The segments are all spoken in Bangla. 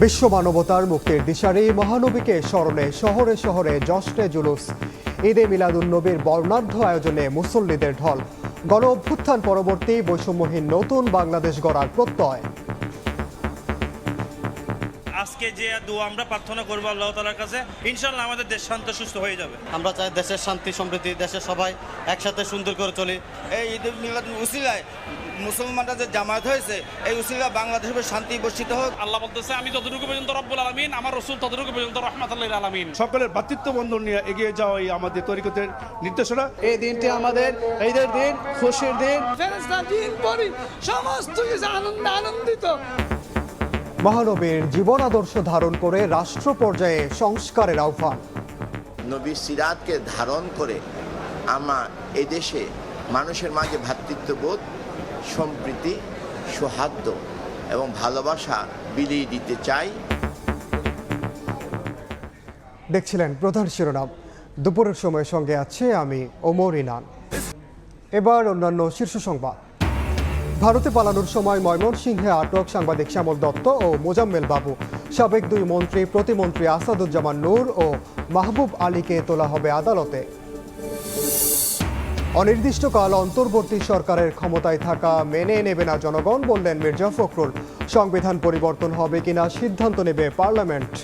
বিশ্ব মানবতার মুক্তির দিশারি মহানবীকে স্মরণে শহরে শহরে জশ্নে জুলুস। ঈদে মিলাদুন্নবীর বর্ণাঢ্য আয়োজনে মুসল্লিদের ঢল। গণ অভ্যুত্থান পরবর্তী বৈষম্যহীন নতুন বাংলাদেশ গড়ার প্রত্যয়। আজকে যে দোয়া আমরা প্রার্থনা করবো আল্লাহ তাআলার কাছে, ইনশাআল্লাহ আমাদের দেশ শান্ত সুস্থ হয়ে যাবে। আমরা চাই দেশের শান্তি সমৃদ্ধি, দেশের সবাই একসাথে সুন্দর করে চলি। এই ঈদ মিলাদ উসিলায় মুসলমানরা যে জামায়াত হয়েছে, এই উসিলা বাংলাদেশের শান্তি বর্ষিত হোক। আল্লাহ বলতেছে, আমি যতটুকু পর্যন্ত রব্বুল আলামিন, আমার রাসূল ততটুকু পর্যন্ত রাহমাতুল আলামিন। সকলের ভ্রাতৃত্ব বন্ধন নিয়ে এগিয়ে যাওয়াই আমাদের তরিকতের নির্দেশনা। এই দিনটি আমাদের ঈদের দিন, খুশির দিন। ফেরেশতা দিন পরি সমস্ত কিছু আনন্দিত। মহানবীর জীবন আদর্শ ধারণ করে রাষ্ট্র পর্যায়ে সংস্কারের আহ্বান। নবী সিরাতকে ধারণ করে আমরা এদেশে মানুষের মাঝে ভ্রাতৃত্ববোধ, সম্প্রীতি, সৌহার্দ্য এবং ভালোবাসা বিলিয়ে দিতে চাই। দেখছিলেন প্রধান শিরোনাম। দুপুরের সময়ের সঙ্গে আছে আমি ওমর ইনান। এবার অন্যান্য শীর্ষ সংবাদ। ভারতে পালানোর সময় ময়মনসিংহে আটক সাংবাদিক শ্যামল দত্ত ও মোজাম্মেল বাবু। সাবেক দুই মন্ত্রী প্রতিমন্ত্রী আসাদুজ্জামান নূর ও মাহবুব আলীকে তোলা হবে আদালতে। অনির্দিষ্টকাল অন্তর্বর্তী সরকারের ক্ষমতায় থাকা মেনে নেবে না জনগণ, বললেন মির্জা ফখরুল। সংবিধান পরিবর্তন হবে কিনা সিদ্ধান্ত নেবে পার্লামেন্ট।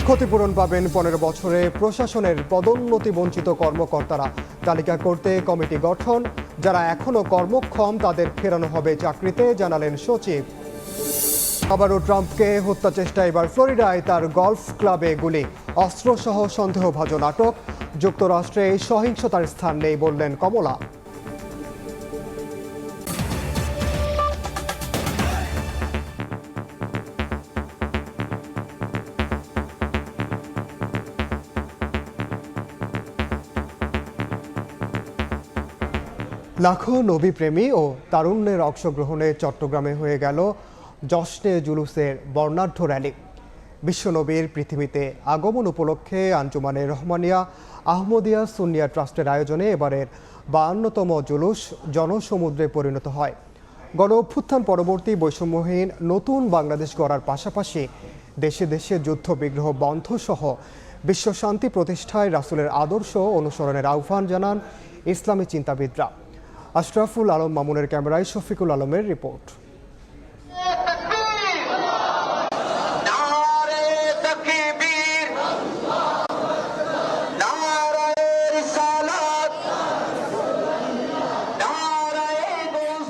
ক্ষতিপূরণ পাবেন 15 বছরে প্রশাসনের পদোন্নতি বঞ্চিত কর্মকর্তারা। তালিকা করতে কমিটি গঠন। যারা এখনো কর্মক্ষম তাদের ফেরানো হবে চাকরিতে, জানালেন সচিব। আবারও ট্রাম্পকে হত্যা চেষ্টা, এবার ফ্লোরিডায় তার গলফ ক্লাবে গুলি। অস্ত্রসহ সন্দেহভাজন আটক। যুক্তরাষ্ট্রে এই সহিংসতার স্থান নেই, বললেন কমলা। লাখো নবীপ্রেমী ও তারুণ্যের অংশগ্রহণে চট্টগ্রামে হয়ে গেল জশ্নে জুলুসের বর্ণাঢ্য র্যালি। বিশ্বনবীর পৃথিবীতে আগমন উপলক্ষে আঞ্জুমানে রহমানিয়া আহমদিয়া সুন্নিয়া ট্রাস্টের আয়োজনে এবারের 52তম জুলুস জনসমুদ্রে পরিণত হয়। গণ অভ্যুত্থান পরবর্তী বৈষম্যহীন নতুন বাংলাদেশ গড়ার পাশাপাশি দেশে দেশে যুদ্ধ বিগ্রহ বন্ধ সহ বিশ্ব শান্তি প্রতিষ্ঠায় রাসূলের আদর্শ অনুসরণের আহ্বান জানান ইসলামী চিন্তাবিদরা। আশরাফুল আলম মামুনের ক্যামেরায় শফিকুল আলমের রিপোর্ট।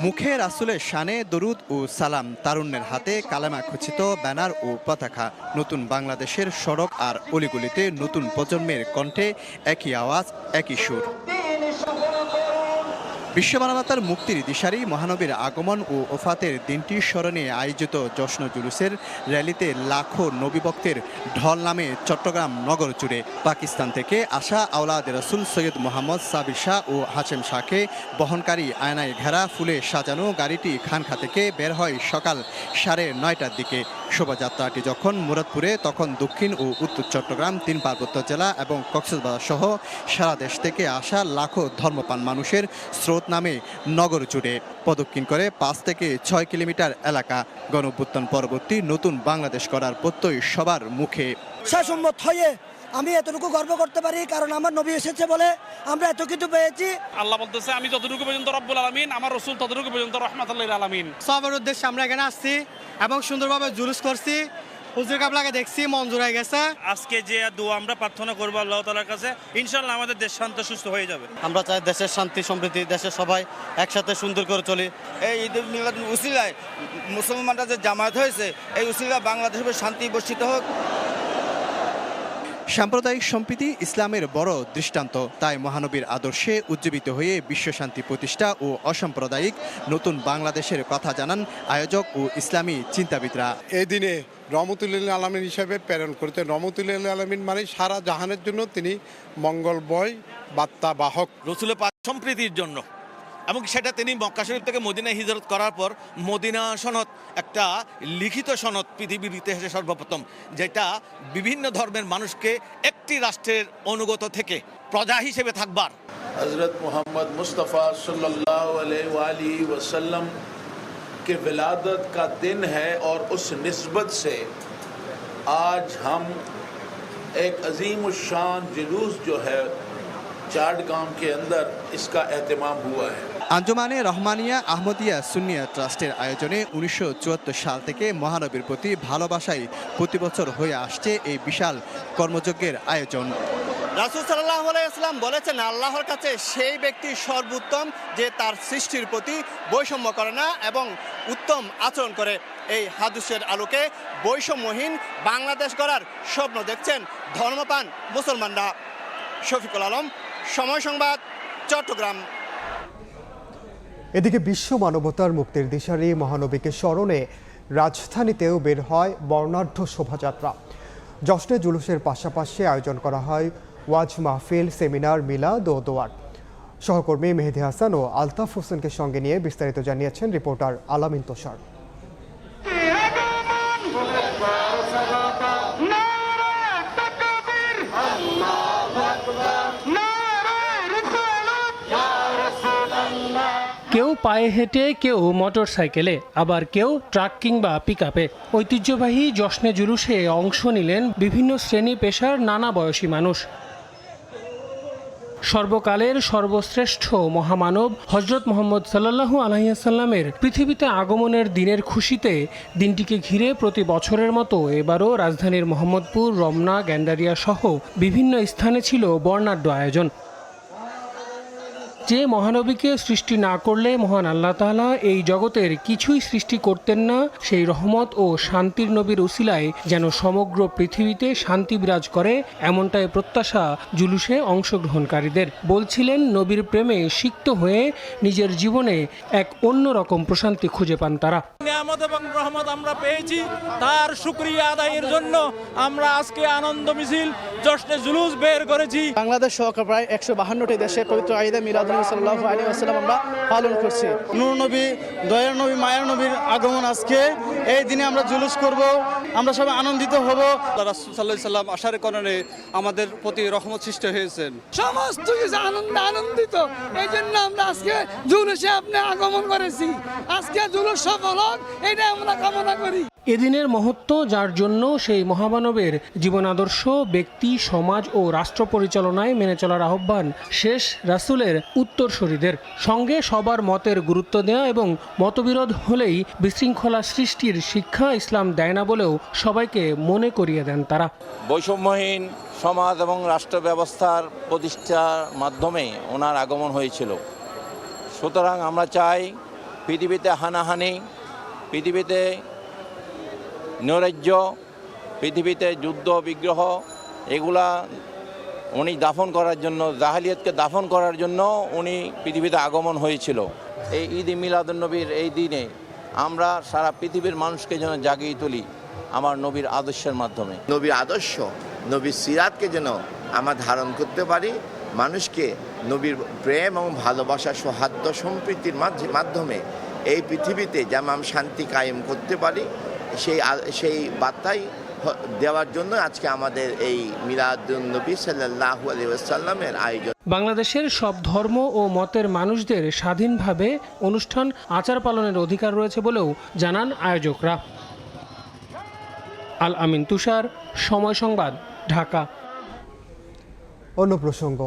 মুখে রাসূলের শানে দরুদ ও সালাম, তারুণ্যের হাতে কালেমা খচিত ব্যানার ও পতাকা। নতুন বাংলাদেশের সড়ক আর অলিগলিতে নতুন প্রজন্মের কণ্ঠে একই আওয়াজ, একই সুর। বিশ্ব মানবতার মুক্তির দিশারি মহানবীর আগমন ও ওফাতের দিনটি স্মরণে আয়োজিত জশ্ন জুলুসের র্যালিতে লাখো নবী ভক্তের ঢল নামে চট্টগ্রাম নগর জুড়ে। পাকিস্তান থেকে আসা আওলাদ রাসূল সৈয়দ মোহাম্মদ সাবির শাহ ও হাশেম শাহকে বহনকারী আয়নায় ঘেরা ফুলে সাজানো গাড়িটি খানখা থেকে বের হয় সকাল 9:30টার দিকে। শোভাযাত্রাটি যখন মুরাদপুরে, তখন দক্ষিণ ও উত্তর চট্টগ্রাম, 3 পার্বত্য জেলা এবং কক্সবাজার সহ সারা দেশ থেকে আসা লাখো ধর্মপ্রাণ মানুষের স্রোত নামে নগর জুড়ে প্রদক্ষিণ করে 5 থেকে 6 কিলোমিটার এলাকা। গণঅভ্যুত্থান পরবর্তী নতুন বাংলাদেশ গড়ার প্রত্যয় সবার মুখে। সম্মত হয়ে আমি এতটুকু গর্ব করতে পারি, কারণ আমার নবী এসেছে বলে আমরা এত কিছু পেয়েছি। আল্লাহ বলতেছে, আমি যতটুকু পর্যন্ত রব্বুল আলামিন, আমার রাসূল ততটুকু পর্যন্ত রাহমাতুল আলামিন। সবার উদ্দেশ্যে আমরা এখানে আসছি এবং সুন্দরভাবে জুলুস করছি। হুজুর কাবলাকে দেখছি, মন জুড়ে গেছে। আজকে যে দোয়া আমরা প্রার্থনা করবো আল্লাহ তাআলার কাছে, ইনশাআল্লাহ আমাদের দেশ শান্ত সুস্থ হয়ে যাবে। আমরা চাই দেশের শান্তি সমৃদ্ধি, দেশের সবাই একসাথে সুন্দর করে চলি। এই ঈদ মিলাদ উসিলায় মুসলমানরা যে জামায়াত হয়েছে, এই উসিলা বাংলাদেশের শান্তি বর্ষিত হোক। সাম্প্রদায়িক সম্প্রীতি ইসলামের বড় দৃষ্টান্ত। তাই মহানবীর আদর্শে উজ্জীবিত হয়ে বিশ্বশান্তি প্রতিষ্ঠা ও অসাম্প্রদায়িক নতুন বাংলাদেশের কথা জানান আয়োজক ও ইসলামী চিন্তাবিদরা। এই দিনে রহমতুল আলামিন হিসাবে প্রেরণ করতে, রহমতুল আলামিন মানে সারা জাহানের জন্য তিনি মঙ্গলময় বার্তা বাহক। রাসূলের পাক সম্প্রীতির জন্য, এবং সেটা তিনি মক্কা শরীফ থেকে মদিনায় হিজরত করার পর মদিনা সনদ, একটা লিখিত সনদ পৃথিবীর ইতিহাসে সর্বপ্রথম, যেটা বিভিন্ন ধর্মের মানুষকে একটি রাষ্ট্রের অনুগত থেকে প্রজা হিসেবে থাকবার। হযরত মুহাম্মদ মুস্তাফা সাল্লাল্লাহু আলাইহি ওয়া আলিহি ওয়াসাল্লাম कि विलादत का दिन है और उस निस्बत से आज हम एक अजीम शान जुलूस जो है चाटगांव के अंदर इसका एहतमाम हुआ है। আঞ্জুমানে রহমানিয়া আহমদিয়া সুন্নিয়া ট্রাস্টের আয়োজনে 1974 সাল থেকে মহানবীর প্রতি ভালোবাসায় প্রতি বছর হয়ে আসছে এই বিশাল কর্মযজ্ঞের আয়োজন। রাসূল সাল্লাল্লাহু আলাইহি ওয়াসাল্লাম বলেছেন আল্লাহর কাছে সেই ব্যক্তি সর্বোত্তম যে তার সৃষ্টির প্রতি বৈষম্য করে না এবং উত্তম আচরণ করে। এই হাদিসের আলোকে বৈষম্যহীন বাংলাদেশ গড়ার স্বপ্ন দেখছেন ধর্মপ্রাণ মুসলমানরা। শফিকুল আলম, সময় সংবাদ, চট্টগ্রাম। এদিকে বিশ্ব মানবতার মুক্তির দিশারি মহানবীকে স্মরণে রাজধানীতেও বের হয় বর্ণাঢ্য শোভাযাত্রা। জশ্নে জুলুসের পাশাপাশি আয়োজন করা হয় ওয়াজ মাহফিল, সেমিনার, মিলাদ ও দোয়ার। সহকর্মী মেহেদি হাসান ও আলতাফ হোসেনকে সঙ্গে নিয়ে বিস্তারিত জানিয়েছেন রিপোর্টার আলামিন তোষার। কেউ পায়ে হেঁটে, কেউ মোটর সাইকেলে, আবার কেউ ট্রাক কিংবা পিকআপে ঐতিহ্যবাহী জশ্নে জুলুসে অংশ নিলেন বিভিন্ন শ্রেণী পেশার নানা বয়সী মানুষ। সর্বকালের সর্বশ্রেষ্ঠ মহামানব হজরত মুহাম্মদ সাল্লাল্লাহু আলাইহি ওয়াসাল্লামের পৃথিবীতে আগমনের দিনের খুশিতে দিনটিকে ঘিরে প্রতি বছরের মতো এবারও রাজধানীর মোহাম্মদপুর, রমনা, গ্যান্ডারিয়া সহ বিভিন্ন স্থানে ছিল বর্ণাঢ্য আয়োজন। যে মহানবীকে সৃষ্টি না করলে মহান আল্লাহ তাআলা এই জগতের কিছুই সৃষ্টি করতেন না, সেই রহমত ও শান্তির নবীর উসিলায় যেন সমগ্র পৃথিবীতে শান্তি বিরাজ করে, এমনটাই প্রত্যাশা জুলুসে অংশগ্রহণকারীদের। বলছিলেন নবীর প্রেমে সিক্ত হয়ে নিজের জীবনে এক অন্যরকম প্রশান্তি খুঁজে পান তারা। নিয়ামত এবং রহমত আমরা পেয়েছি, তার শুকরিয়া আদায়ের জন্য আমরা আজকে আনন্দ মিছিল জশ্নে জুলুস বের করেছি। বাংলাদেশ সহ প্রায় 152টি দেশে পবিত্র ঈদে মিলাদুন নবী সাল্লাল্লাহু আলাইহি ওয়াসাল্লাম আমরা পালন করছি। নূর নবী, দয়ার নবী, মায়ের নবীর আগমন আজকে, এই দিনে আমরা জুলুস করব, আমরা সবাই আনন্দিত হব। রাসূল সাল্লাল্লাহু আলাইহি ওয়াসাল্লাম আসার কারণে আমাদের প্রতি রহমত সৃষ্টি হয়েছেন। সমস্ত কিছু আনন্দিত, এই জন্য আমরা আজকে জুলুসে আপনি আগমন করেছি। আজকে জুলুস সফল হোক, এটা আমরা কামনা করি। এদিনের মহত্ব যার জন্য সেই মহামানবের জীবন আদর্শ ব্যক্তি, সমাজ ও রাষ্ট্র পরিচালনায় মেনে চলার আহ্বান শেষ রাসূলের উত্তরসূরিদের। সঙ্গে সবার মতের গুরুত্ব দেওয়া এবং মতবিরোধ হলেই বিশৃঙ্খলা সৃষ্টির শিক্ষা ইসলাম দেয় না বলেও সবাইকে মনে করিয়ে দেন তারা। বৈষম্যহীন সমাজ এবং রাষ্ট্র ব্যবস্থার প্রতিষ্ঠার মাধ্যমে ওনার আগমন হয়েছিল। সুতরাং আমরা চাই পৃথিবীতে হানাহানি, পৃথিবীতে নৈরাজ্য, পৃথিবীতে যুদ্ধ বিগ্রহ, এগুলা উনি দাফন করার জন্য, জাহেলিয়াতকে দাফন করার জন্য উনি পৃথিবীতে আগমন হয়েছিল। এই ঈদ মিলাদুন্নবীর এই দিনে আমরা সারা পৃথিবীর মানুষকে যেন জাগিয়ে তুলি আমার নবীর আদর্শের মাধ্যমে। নবীর আদর্শ, নবীর সিরাতকে যেন আমরা ধারণ করতে পারি, মানুষকে নবীর প্রেম এবং ভালোবাসা, সৌহার্দ্য, সম্প্রীতির মাধ্যমে এই পৃথিবীতে যেমন শান্তি কায়েম করতে পারি, সেই বার্তাই দেওয়ার জন্য আজকে আমাদের এই মিলাদুন নবী সাল্লাল্লাহু আলাইহি ওয়াসাল্লামের আয়োজন। বাংলাদেশের সব ধর্ম ও মতের মানুষদের স্বাধীনভাবে অনুষ্ঠান আচার পালনের অধিকার রয়েছে বলেও জানান আয়োজকরা। আল আমিন তুষার, সময় সংবাদ, ঢাকা। অন্য প্রসঙ্গ,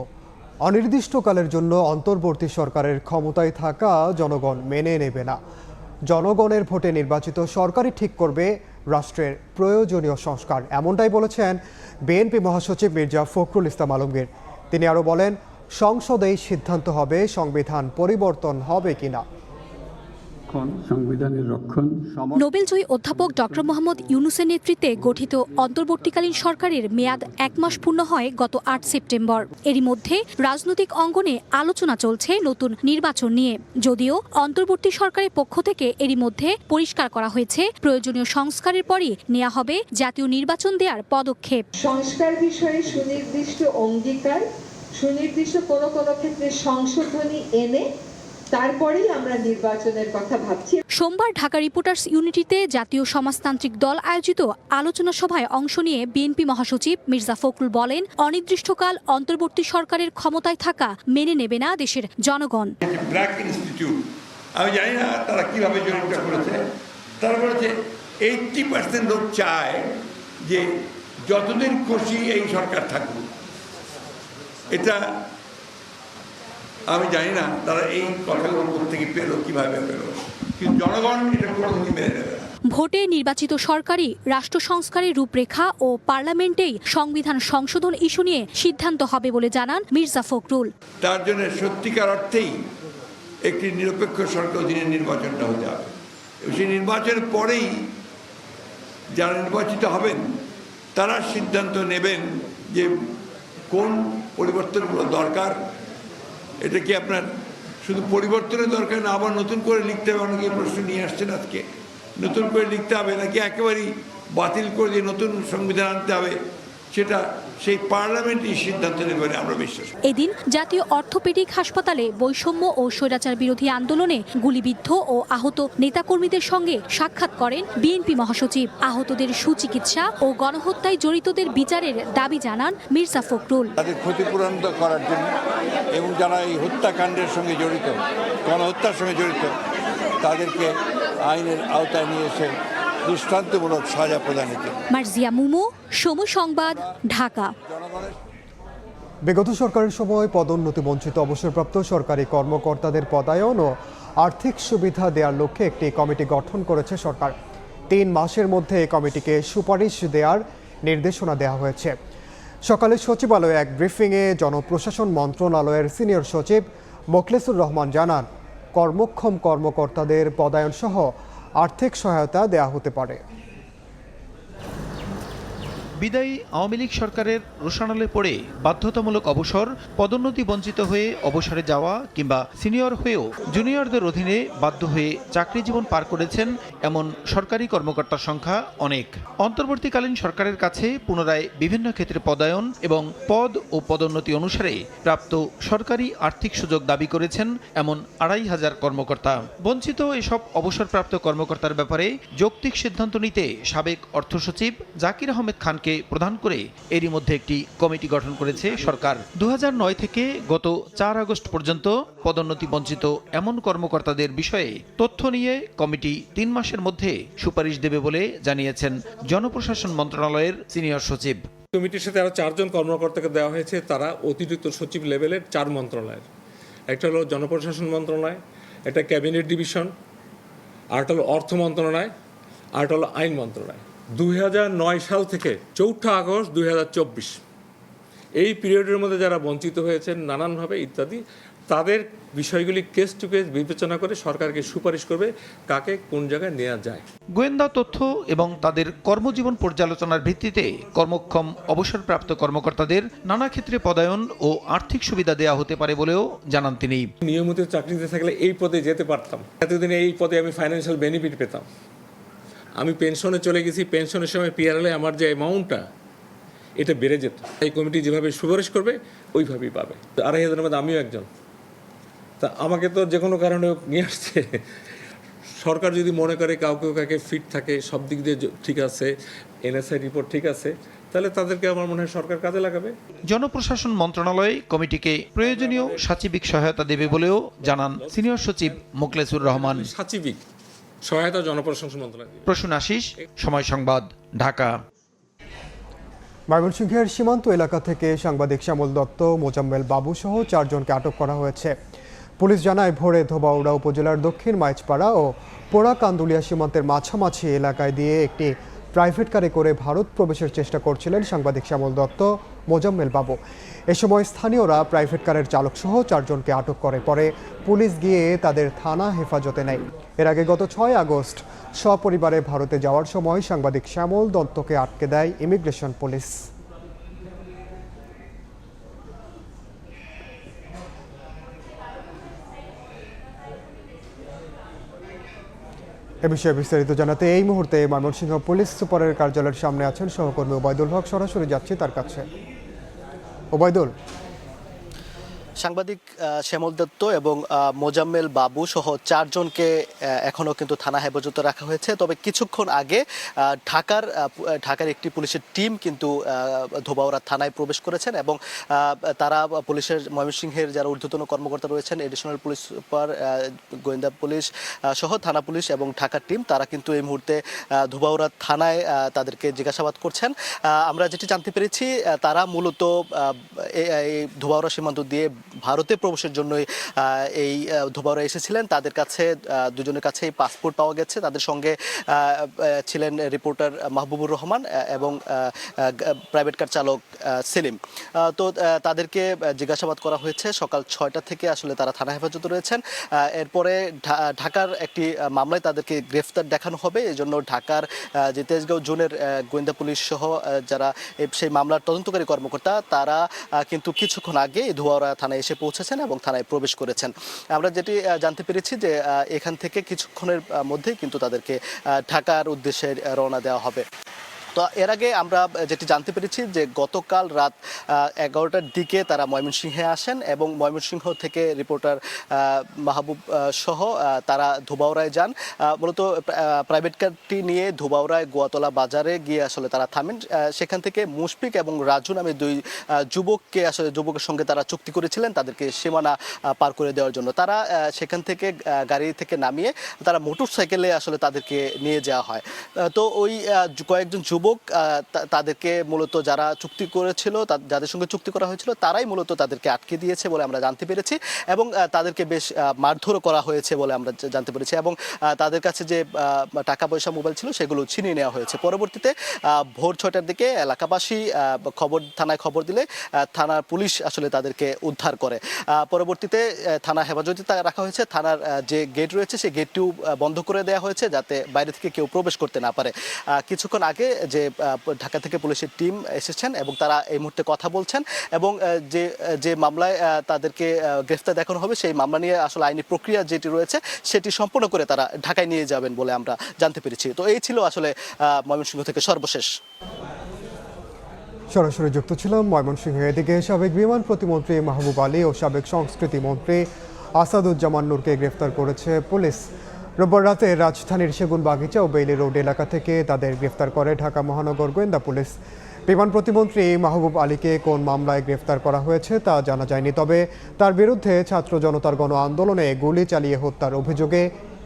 অনির্দিষ্টকালের জন্য অন্তর্বর্তী সরকারের ক্ষমতায় থাকা জনগণ মেনে নেবে না। জনগণের ভোটে নির্বাচিত সরকারই ঠিক করবে রাষ্ট্রের প্রয়োজনীয় সংস্কার, এমনটাই বলেছেন বিএনপি মহাসচিব মির্জা ফখরুল ইসলাম আলমগীর। তিনি আরও বলেন, সংসদেই সিদ্ধান্ত হবে সংবিধান পরিবর্তন হবে কিনা। সংবিধানের রক্ষণ। নোবেলজয়ী অধ্যাপক ডক্টর মোহাম্মদ ইউনূসের নেতৃত্বে গঠিত অন্তর্বর্তীকালীন সরকারের মেয়াদ 1 মাস পূর্ণ হয় গত 8 সেপ্টেম্বর। এরই মধ্যে রাজনৈতিক অঙ্গনে আলোচনা চলছে নতুন নির্বাচন নিয়ে। যদিও অন্তর্বর্তী সরকারের পক্ষ থেকে এরই মধ্যে পরিষ্কার করা হয়েছে প্রয়োজনীয় সংস্কারের পরই নেওয়া হবে জাতীয় নির্বাচন দেওয়ার পদক্ষেপ। সংস্কার বিষয়ে সুনির্দিষ্ট অঙ্গীকার, সুনির্দিষ্ট কোনো ক্ষেত্রে সংশোধনী এনে তারপরেই আমরা নির্বাচনের কথা ভাবছি। সোমবার ঢাকা রিপোর্টার্স ইউনিটিতে জাতীয় সমাজতান্ত্রিক দল আয়োজিত আলোচনা সভায় অংশ নিয়ে বিএনপি মহাসচিব মির্জা ফখরুল বলেন, অনির্দিষ্টকাল অন্তর্বর্তী সরকারের ক্ষমতায় থাকা মেনে নেবে না দেশের জনগণ। ব্ল্যাক ইনস্টিটিউট আমি জানি না তারা কিভাবে জরিপটা করেছে। তারা বলেছে 80% লোক চায় যে যতদিন খুশি এই সরকার থাকুক। এটা আমি জানি না তারা এই কথাগুলো থেকে পেলো, কিভাবে পেলো, কিন্তু জনগণ এটা কোনোদিনই মেনে নেবে না। ভোটে নির্বাচিত সরকারই রাষ্ট্র সংস্কারের রূপরেখা ও পার্লামেন্টেই সংবিধান সংশোধন ইস্যু নিয়ে সিদ্ধান্ত হবে বলে জানান মির্জা ফখরুল। তার জন্য সত্যিকার অর্থেই একটি নিরপেক্ষ সরকার অধীনে নির্বাচনটা হতে হবে। সেই নির্বাচনের পরেই যারা নির্বাচিত হবেন তারা সিদ্ধান্ত নেবেন যে কোন পরিবর্তনগুলো দরকার। এটা কি আপনার শুধু পরিবর্তনের দরকার না, আবার নতুন করে লিখতে হবে? অনেকে প্রশ্ন নিয়ে আসছেন আজকে, নতুন করে লিখতে হবে নাকি একেবারেই বাতিল করে দিয়ে নতুন সংবিধান আনতে হবে, সেটা সেই পার্লামেন্টই সিদ্ধান্ত নেবে আমরা বিশ্বাস। এদিন জাতীয় অর্থোপেডিক হাসপাতালে বৈষম্য ও স্বৈরাচার বিরোধী আন্দোলনে গুলিবিদ্ধ ও আহত নেতাকর্মীদের সঙ্গে সাক্ষাৎ করেন বিএনপি মহাসচিব। আহতদের সুচিকিৎসা ও গণহত্যায় জড়িতদের বিচারের দাবি জানান মির্জা ফখরুল। তাদের ক্ষতিপূরণ করার জন্য এবং যারা এই হত্যাকাণ্ডের সঙ্গে জড়িত, গণহত্যার সঙ্গে জড়িত, তাদেরকে আইনের আওতায় নিয়ে এসে দৃষ্টান্তমূলক সাজা প্রদানের জন্য। মার্জিয়া মুমু, সময় সংবাদ, ঢাকা। বিগত সরকারের সময় পদোন্নতি বঞ্চিত অবসরপ্রাপ্ত সরকারি কর্মকর্তাদের পদায়ন ও আর্থিক সুবিধা দেওয়ার লক্ষ্যে একটি কমিটি গঠন করেছে সরকার। 3 মাসের মধ্যে এই কমিটিকে সুপারিশ দেওয়ার নির্দেশনা দেওয়া হয়েছে। সকালে সচিবালয়ে এক ব্রিফিংয়ে জনপ্রশাসন মন্ত্রণালয়ের সিনিয়র সচিব মোখলেসুর রহমান জানান, কর্মক্ষম কর্মকর্তাদের পদায়ন সহ আর্থিক সহায়তা দেওয়া হতে পারে। বিদায়ী আওয়ামী লীগ সরকারের রোষানলে পড়ে বাধ্যতামূলক অবসর, পদোন্নতি বঞ্চিত হয়ে অবসরে যাওয়া কিংবা সিনিয়র হয়েও জুনিয়রদের অধীনে বাধ্য হয়ে চাকরি জীবন পার করেছেন এমন সরকারি কর্মকর্তার সংখ্যা অনেক। অন্তর্বর্তীকালীন সরকারের কাছে পুনরায় বিভিন্ন ক্ষেত্রে পদায়ন এবং পদ ও পদোন্নতি অনুসারে প্রাপ্ত সরকারি আর্থিক সুযোগ দাবি করেছেন এমন 2500 কর্মকর্তা। বঞ্চিত এসব অবসরপ্রাপ্ত কর্মকর্তার ব্যাপারে যৌক্তিক সিদ্ধান্ত নিতে সাবেক অর্থ সচিব জাকির আহমেদ খানকে প্রধান করে এরই মধ্যে একটি কমিটি গঠন করেছে সরকার। 2009 থেকে গত 4 আগস্ট পর্যন্ত পদোন্নতি বঞ্চিত এমন কর্মকর্তাদের বিষয়ে তথ্য নিয়ে কমিটি 3 মাসের মধ্যে সুপারিশ দেবে বলে জানিয়েছেন জনপ্রশাসন মন্ত্রণালয়ের সিনিয়র সচিব। কমিটির সাথে আরও 4 জন কর্মকর্তাকে দেওয়া হয়েছে, তারা অতিরিক্ত সচিব লেভেলের 4 মন্ত্রণালয়ের। একটা হলো জনপ্রশাসন মন্ত্রণালয়, একটা ক্যাবিনেট ডিভিশন, আরেকটা হলো অর্থ মন্ত্রণালয়, আরেকটা হলো আইন মন্ত্রণালয়। 2009 সাল থেকে 4 আগস্ট 2024 এই পিরিয়ডের মধ্যে যারা বঞ্চিত হয়েছেন নানানভাবে ইত্যাদি, তাদের বিষয়গুলি কেস টু কেস বিবেচনা করে সরকারকে সুপারিশ করবে কাকে কোন জায়গায় নেওয়া যায়। গোয়েন্দা তথ্য এবং তাদের কর্মজীবন পর্যালোচনার ভিত্তিতে কর্মক্ষম অবসরপ্রাপ্ত কর্মকর্তাদের নানা ক্ষেত্রে পদায়ন ও আর্থিক সুবিধা দেওয়া হতে পারে বলেও জানান তিনি। নিয়মিত চাকরিতে থাকলে এই পদে যেতে পারতাম, এতদিনে এই পদে আমি ফাইন্যান্সিয়াল বেনিফিট পেতাম। আমি পেনশনে চলে গেছি, পেনশনের সময় পিআরএলে আমার যে অ্যামাউন্টটা এটা বেড়ে যেত। এই কমিটি যেভাবে সুপারিশ করবে ওইভাবেই পাবে। 2500 মধ্যে আমিও একজন, তা আমাকে তো যে কোনো কারণে নিয়ে আসছে। সরকার যদি মনে করে কাউকে ফিট থাকে, সব দিক দিয়ে ঠিক আছে, এনএসআই রিপোর্ট ঠিক আছে, তাহলে তাদেরকে আমার মনে হয় সরকার কাজে লাগাবে। জনপ্রশাসন মন্ত্রণালয় কমিটিকে প্রয়োজনীয় সাচিবিক সহায়তা দেবে বলেও জানান সিনিয়র সচিব মোখলেসুর রহমান। সাচিবিক সহায়তা জনপ্রশাসন মন্ত্রণালয়। প্রসূন আশিস, সময় সংবাদ, ঢাকা। ময়মনসিংহের সীমান্ত এলাকা থেকে সাংবাদিক শ্যামল দত্ত, মোজাম্মেল বাবু সহ 4 জনকে আটক করা হয়েছে। পুলিশ জানায়, ভোরে ধোবাউড়া উপজেলার দক্ষিণ মাইজপাড়া ও পোড়া কান্দুলিয়া সীমান্তের মাঝামাঝি এলাকায় দিয়ে একটি প্রাইভেট কারে করে ভারত প্রবেশের চেষ্টা করছিলেন সাংবাদিক শ্যামল দত্ত, মোজাম্মেল বাবু। এ সময় স্থানীয়রা প্রাইভেট কারের চালক সহ 4 জনকে আটক করে। পরে পুলিশ গিয়ে তাদের থানা হেফাজতে নেয়। এর আগে গত 6 আগস্ট সপরিবারে ভারতে যাওয়ার সময় সাংবাদিক শ্যামল দত্তকে আটকে দেয় ইমিগ্রেশন পুলিশ। এ বিষয়ে বিস্তারিত জানাতে এই মুহূর্তে ময়মনসিংহ পুলিশ সুপারের কার্যালয়ের সামনে আছেন সহকর্মী ওবায়দুল হক। সরাসরি যাচ্ছি তার কাছে। ওবায়দুল, সাংবাদিক শ্যামল দত্ত এবং মোজাম্মেল বাবু সহ 4 জনকে এখনও কিন্তু থানা হেফাজতে রাখা হয়েছে। তবে কিছুক্ষণ আগে ঢাকার একটি পুলিশের টিম কিন্তু ধোবাউড়া থানায় প্রবেশ করেছেন এবং তারা পুলিশের ময়মনসিংহের যারা ঊর্ধ্বতন কর্মকর্তা রয়েছেন, এডিশনাল পুলিশ সুপার, গোয়েন্দা পুলিশ সহ থানা পুলিশ এবং ঢাকার টিম, তারা কিন্তু এই মুহূর্তে ধোবাউড়া থানায় তাদেরকে জিজ্ঞাসাবাদ করছেন। আমরা যেটি জানতে পেরেছি, তারা মূলত এই ধোবাউড়া সীমান্ত দিয়ে ভারতে প্রবেশের জন্যই এই ধোবাউড়া এসেছিলেন। তাদের কাছে দুজনের কাছেই পাসপোর্ট পাওয়া গেছে। তাদের সঙ্গে ছিলেন রিপোর্টার মাহবুবুর রহমান এবং প্রাইভেট কার চালক সেলিম। তো তাদেরকে জিজ্ঞাসাবাদ করা হয়েছে। সকাল 6টা থেকে আসলে তারা থানা হেফাজতে রয়েছেন। এরপরে ঢাকার একটি মামলায় তাদেরকে গ্রেফতার দেখানো হবে। এই জন্য ঢাকার যে তেজগাঁও জোনের গোয়েন্দা পুলিশ সহ যারা সেই মামলার তদন্তকারী কর্মকর্তা, তারা কিন্তু কিছুক্ষণ আগে ধোবাউড়া থানায় এসে পৌঁছেছেন এবং থানায় প্রবেশ করেছেন। আমরা যেটি জানতে পেরেছি যে এখান থেকে কিছুক্ষণের মধ্যেই কিন্তু তাদেরকে ঢাকার উদ্দেশ্যে রওনা দেওয়া হবে। তো এর আগে আমরা যেটি জানতে পেরেছি যে গতকাল রাত 11টার দিকে তারা ময়মনসিংহে আসেন এবং ময়মনসিংহ থেকে রিপোর্টার মাহবুব সহ তারা ধোবাউড়ায় যান। মূলত প্রাইভেট কারটি নিয়ে ধোবাউড়ায় গোয়াতলা বাজারে গিয়ে আসলে তারা থামেন। সেখান থেকে মুশফিক এবং রাজু নামে 2 যুবকের সঙ্গে তারা চুক্তি করেছিলেন তাদেরকে সীমানা পার করে দেওয়ার জন্য। তারা সেখান থেকে গাড়ি থেকে নামিয়ে তারা মোটরসাইকেলে আসলে তাদেরকে নিয়ে যাওয়া হয়। তো ওই কয়েকজন যুবক তাদেরকে মূলত যারা চুক্তি করেছিল, যাদের সঙ্গে চুক্তি করা হয়েছিল, তারাই মূলত তাদেরকে আটকে দিয়েছে বলে আমরা জানতে পেরেছি এবং তাদেরকে বেশ মারধরও করা হয়েছে বলে আমরা জানতে পেরেছি এবং তাদের কাছে যে টাকা পয়সা, মোবাইল ছিল সেগুলো ছিনিয়ে নেওয়া হয়েছে। পরবর্তীতে ভোর 6টার দিকে এলাকাবাসী থানায় খবর দিলে থানার পুলিশ আসলে তাদেরকে উদ্ধার করে। পরবর্তীতে থানা হেফাজতে রাখা হয়েছে। থানার যে গেট রয়েছে সেই গেটটিও বন্ধ করে দেওয়া হয়েছে যাতে বাইরে থেকে কেউ প্রবেশ করতে না পারে। কিছুক্ষণ আগে যে ঢাকা থেকে পুলিশের টিম এসেছেন এবং তারা এই মুহূর্তে কথা বলছেন এবং যে মামলায় তাদেরকে গ্রেফতার দেখানো হবে সেই মামলা নিয়ে আসলে আইনি প্রক্রিয়া যেটি রয়েছে সেটি সম্পূর্ণ করে তারা ঢাকায় নিয়ে যাবেন বলে আমরা জানতে পেরেছি। তো এই ছিল আসলে ময়মনসিংহ থেকে সর্বশেষ। সরাসরি যুক্ত ছিলাম ময়মনসিংহ। এদিকে সাবেক বিমান প্রতিমন্ত্রী মাহবুব আলী ও সাবেক সংস্কৃতি মন্ত্রী আসাদুজ্জামান নূরকে গ্রেফতার করেছে পুলিশ। রোববার রাতে রাজধানীর সেগুনবাগিচা ও বেইলি রোড এলাকা থেকে তাদের গ্রেফতার করে ঢাকা মহানগর গোয়েন্দা পুলিশ। বিমান প্রতিমন্ত্রী মাহবুব আলীকে কোন মামলায় গ্রেফতার করা হয়েছে তা জানা যায়নি। তবে তার বিরুদ্ধে ছাত্র জনতার গণ আন্দোলনে গুলি চালিয়ে হত্যার অভিযোগে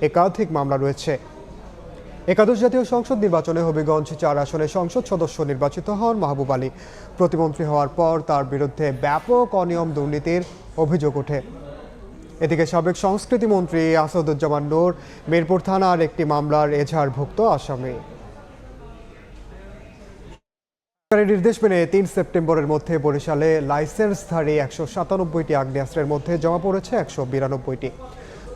একাধিক মামলা রয়েছে। একাদশ জাতীয় সংসদ নির্বাচনে হবিগঞ্জ 4 আসনে সংসদ সদস্য নির্বাচিত হন মাহবুব আলী। প্রতিমন্ত্রী হওয়ার পর তার বিরুদ্ধে ব্যাপক অনিয়ম দুর্নীতির অভিযোগ ওঠে। এদিকে সাবেক সংস্কৃতি মন্ত্রী আসাদুজ্জামান নূর মিরপুর থানার একটি মামলার এজাহারভুক্ত আসামি। সরকারের নির্দেশ মেনে 3 সেপ্টেম্বরের মধ্যে বরিশালে লাইসেন্সধারী 197টি আগ্নেয়াস্ত্রের মধ্যে জমা পড়েছে 192টি।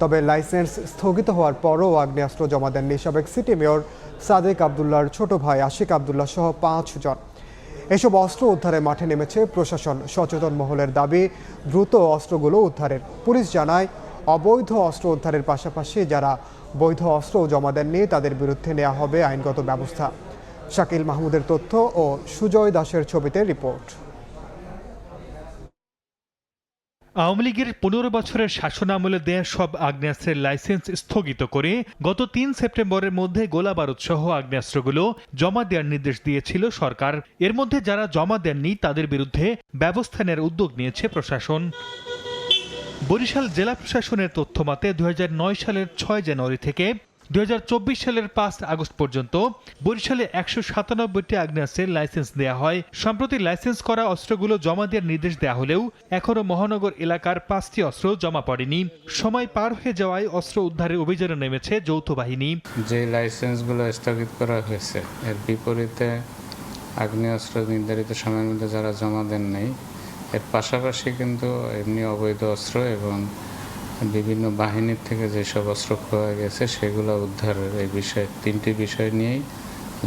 তবে লাইসেন্স স্থগিত হওয়ার পরও আগ্নেয়াস্ত্র জমা দেননি সাবেক সিটি মেয়র সাদেক আবদুল্লাহর ছোট ভাই আশিক আবদুল্লাহ সহ 5 জন। এসব অস্ত্র উদ্ধারে মাঠে নেমেছে প্রশাসন। সচেতন মহলের দাবি দ্রুত অস্ত্রগুলো উদ্ধারের। পুলিশ জানায় অবৈধ অস্ত্র উদ্ধারের পাশাপাশি যারা বৈধ অস্ত্র জমা দেননি তাদের বিরুদ্ধে নেওয়া হবে আইনগত ব্যবস্থা। শাকিল মাহমুদের তথ্য ও সুজয় দাসের ছবিতে রিপোর্ট। আওয়ামী লীগের 15 বছরের শাসনামলে দেয়া সব আগ্নেয়াস্ত্রের লাইসেন্স স্থগিত করে গত 3 সেপ্টেম্বরের মধ্যে গোলা বারুদ সহ আগ্নেয়াস্ত্রগুলো জমা দেওয়ার নির্দেশ দিয়েছিল সরকার। এর মধ্যে যারা জমা দেননি তাদের বিরুদ্ধে ব্যবস্থা নেওয়ার উদ্যোগ নিয়েছে প্রশাসন। বরিশাল জেলা প্রশাসনের তথ্য মতে 2009 সালের 6 জানুয়ারি থেকে 2024 সালের 5 আগস্ট পর্যন্ত বরিশালে 197টি আগ্নেয়াস্ত্রের লাইসেন্স দেওয়া হয়। সম্প্রতি লাইসেন্স করা অস্ত্রগুলো জমা দেওয়ার নির্দেশ দেওয়া হলেও এখনও মহানগর এলাকার 5টি অস্ত্র জমা পড়েনি। সময় পার হয়ে যাওয়ায় অস্ত্র উদ্ধারের অভিযানে নেমেছে যৌথ বাহিনী। যে লাইসেন্সগুলো স্থগিত করা হয়েছে এর বিপরীতে আগ্নেয়াস্ত্র নির্ধারিত সময়ের মধ্যে যারা জমা দেন নাই, এর পাশাপাশি কিন্তু এমনি অবৈধ অস্ত্র এবং বিভিন্ন বাহিনীর থেকে যেসব অস্ত্র পাওয়া গেছে সেগুলো উদ্ধারের এই বিষয়ে 3টি বিষয় নিয়েই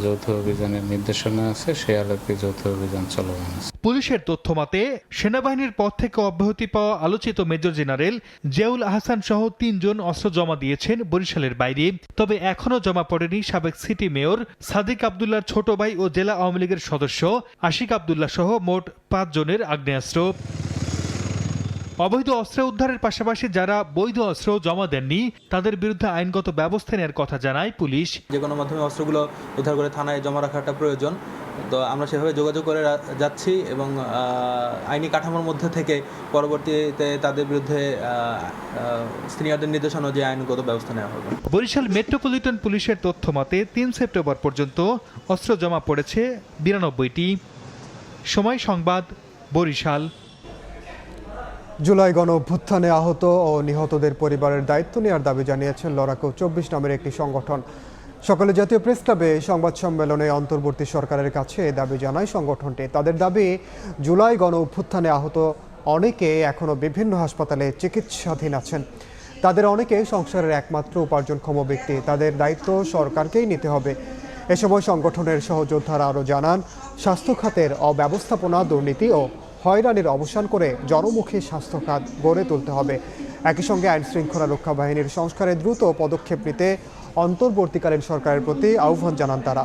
যৌথ অভিযানের নির্দেশনা আছে। সেই আলোকে যৌথ অভিযান চলমান আছে। পুলিশের তথ্য মতে সেনাবাহিনীর পদ থেকে অব্যাহতি পাওয়া আলোচিত মেজর জেনারেল জিয়াউল আহসান সহ 3 জন অস্ত্র জমা দিয়েছেন বরিশালের বাইরে। তবে এখনও জমা পড়েনি সাবেক সিটি মেয়র সাদেক আবদুল্লাহর ছোট ভাই ও জেলা আওয়ামী লীগের সদস্য আশিক আবদুল্লাহ সহ মোট 5 জনের আগ্নেয়াস্ত্র। অবৈধ অস্ত্র উদ্ধারের পাশাপাশি যারা বৈধ অস্ত্র জমা দেননি তাদের বিরুদ্ধে আইনগত ব্যবস্থা নেওয়ার কথা জানায় পুলিশ। যে কোনো মাধ্যমে অস্ত্রগুলো উদ্ধার করে থানায় জমা রাখাটা প্রয়োজন, তো আমরা সেভাবে যোগাযোগ করে যাচ্ছি এবং আইনি কাঠামোর মধ্যে থেকে পরবর্তীতে তাদের বিরুদ্ধে সিনিয়রদের নির্দেশনা যে আইনগত ব্যবস্থা নেওয়া হবে। বরিশাল মেট্রোপলিটন পুলিশের তথ্য মতে ৩ সেপ্টেম্বর পর্যন্ত অস্ত্র জমা পড়েছে ৯২টি। সময় সংবাদ, বরিশাল। জুলাই গণ অভ্যুত্থানে আহত ও নিহতদের পরিবারের দায়িত্ব নেওয়ার দাবি জানিয়েছেন লড়াকু ২৪ নামের একটি সংগঠন। সকালে জাতীয় প্রেস ক্লাবে সংবাদ সম্মেলনে অন্তর্বর্তী সরকারের কাছে দাবি জানায় সংগঠনটি। তাদের দাবি, জুলাই গণ অভ্যুত্থানে আহত অনেকে এখনও বিভিন্ন হাসপাতালে চিকিৎসাধীন আছেন। তাদের অনেকে সংসারের একমাত্র উপার্জনক্ষম ব্যক্তি, তাদের দায়িত্ব সরকারকেই নিতে হবে। এ সময় সংগঠনের সহযোদ্ধারা আরও জানান, স্বাস্থ্য খাতের অব্যবস্থাপনা, দুর্নীতি ও হয়রানির অবসান করে জনমুখী স্বাস্থ্য খাত গড়ে তুলতে হবে। একই সঙ্গে আইন শৃঙ্খলা রক্ষা বাহিনীর সংস্কারে দ্রুত পদক্ষেপ নিতে অন্তর্বর্তীকালীন সরকারের প্রতি আহ্বান জানান তারা।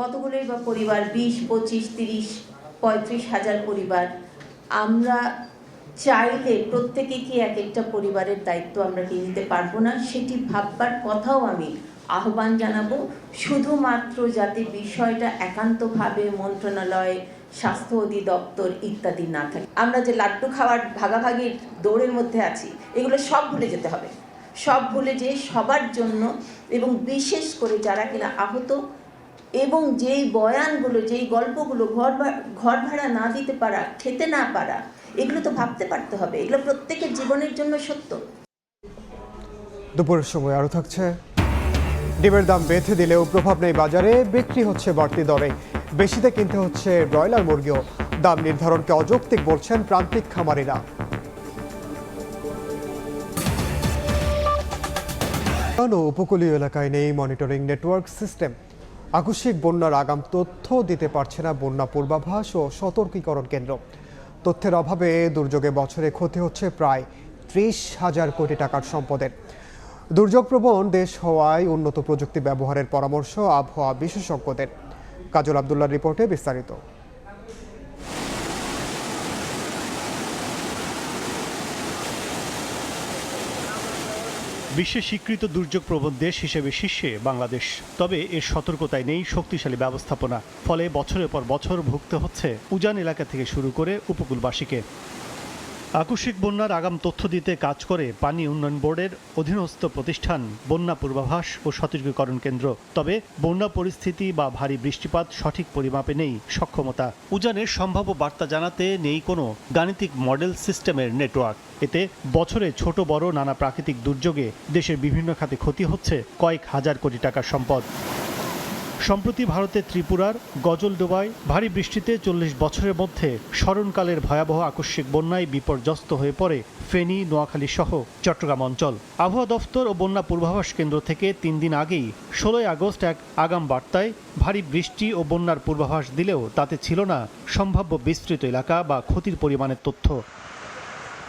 কতগুলোই বা পরিবার, ২০, ২৫, ৩০, ৩৫ হাজার পরিবার। আমরা চাইলে প্রত্যেকে কি এক একটা পরিবারের দায়িত্ব আমরা নিতে পারবো না, সেটি ভাববার কথাও আমি আহ্বান জানাবো। শুধুমাত্র যাতে বিষয়টা একান্তভাবে মন্ত্রণালয়, স্বাস্থ্য অধিদপ্তর ইত্যাদি না থাকে। আমরা যে লাড্ডু খাওয়ার ভাগাভাগির দৌড়ের মধ্যে আছি, এগুলো সব ভুলে যেতে হবে। সব ভুলে যে সবার জন্য, এবং বিশেষ করে যারা কিনা আহত এবং যেই বয়ানগুলো, যেই গল্পগুলো, ঘর ভাড়া না দিতে পারা, খেতে না পারা, এগুলো তো ভাবতে পারতে হবে। এগুলো প্রত্যেকের জীবনের জন্য সত্য। দুপুরের সময় আরও থাকছে, ডিমের দাম বেঁধে দিলেও প্রভাব নেই বাজারে, বিক্রি হচ্ছে বাড়তি দরে। বেশিতে কিনতে হচ্ছে ব্রয়লার মুরগিও। দাম নির্ধারণকে অযৌক্তিক বলছেন প্রান্তিক খামারিরা। উপকূলীয় এলাকায় নেই মনিটরিং নেটওয়ার্ক সিস্টেম। আকস্মিক বন্যার আগাম তথ্য দিতে পারছে না বন্যা পূর্বাভাস ও সতর্কীকরণ কেন্দ্র। তথ্যের অভাবে দুর্যোগে বছরে ক্ষতি হচ্ছে প্রায় ৩০,০০০ কোটি টাকার সম্পদের। দুর্যোগপ্রবণ দেশ হওয়ায় উন্নত প্রযুক্তি ব্যবহারের পরামর্শ আবহাওয়া বিশেষজ্ঞদের। কাজল আব্দুল্লাহর রিপোর্টে বিস্তারিত। বিশ্বের স্বীকৃত দুর্যোগ প্রবণ দেশ হিসেবে শীর্ষে বাংলাদেশ, তবে এর সতর্কতায় নেই শক্তিশালী ব্যবস্থাপনা। ফলে বছরের পর বছর ভুগতে হচ্ছে উজান এলাকা থেকে শুরু করে উপকূলবাসীকে। আকস্মিক বন্যার আগাম তথ্য দিতে কাজ করে পানি উন্নয়ন বোর্ডের অধীনস্থ প্রতিষ্ঠান বন্যা পূর্বাভাস ও সতর্কীকরণ কেন্দ্র। তবে বন্যা পরিস্থিতি বা ভারী বৃষ্টিপাত সঠিক পরিমাপে নেই সক্ষমতা। উজানের সম্ভাব্য বার্তা জানাতে নেই কোনো গাণিতিক মডেল সিস্টেমের নেটওয়ার্ক। এতে বছরে ছোট বড় নানা প্রাকৃতিক দুর্যোগে দেশের বিভিন্ন খাতে ক্ষতি হচ্ছে কয়েক হাজার কোটি টাকার সম্পদ। সম্প্রতি ভারতের ত্রিপুরার গজলডোবায় ভারী বৃষ্টিতে ৪০ বছরের মধ্যে স্মরণকালের ভয়াবহ আকস্মিক বন্যায় বিপর্যস্ত হয়ে পড়ে ফেনী, নোয়াখালী সহ চট্টগ্রাম অঞ্চল। আবহাওয়া দফতর ও বন্যা পূর্বাভাস কেন্দ্র থেকে ৩ দিন আগেই ১৬ আগস্ট এক আগাম বার্তায় ভারী বৃষ্টি ও বন্যার পূর্বাভাস দিলেও তাতে ছিল না সম্ভাব্য বিস্তৃত এলাকা বা ক্ষতির পরিমাণের তথ্য।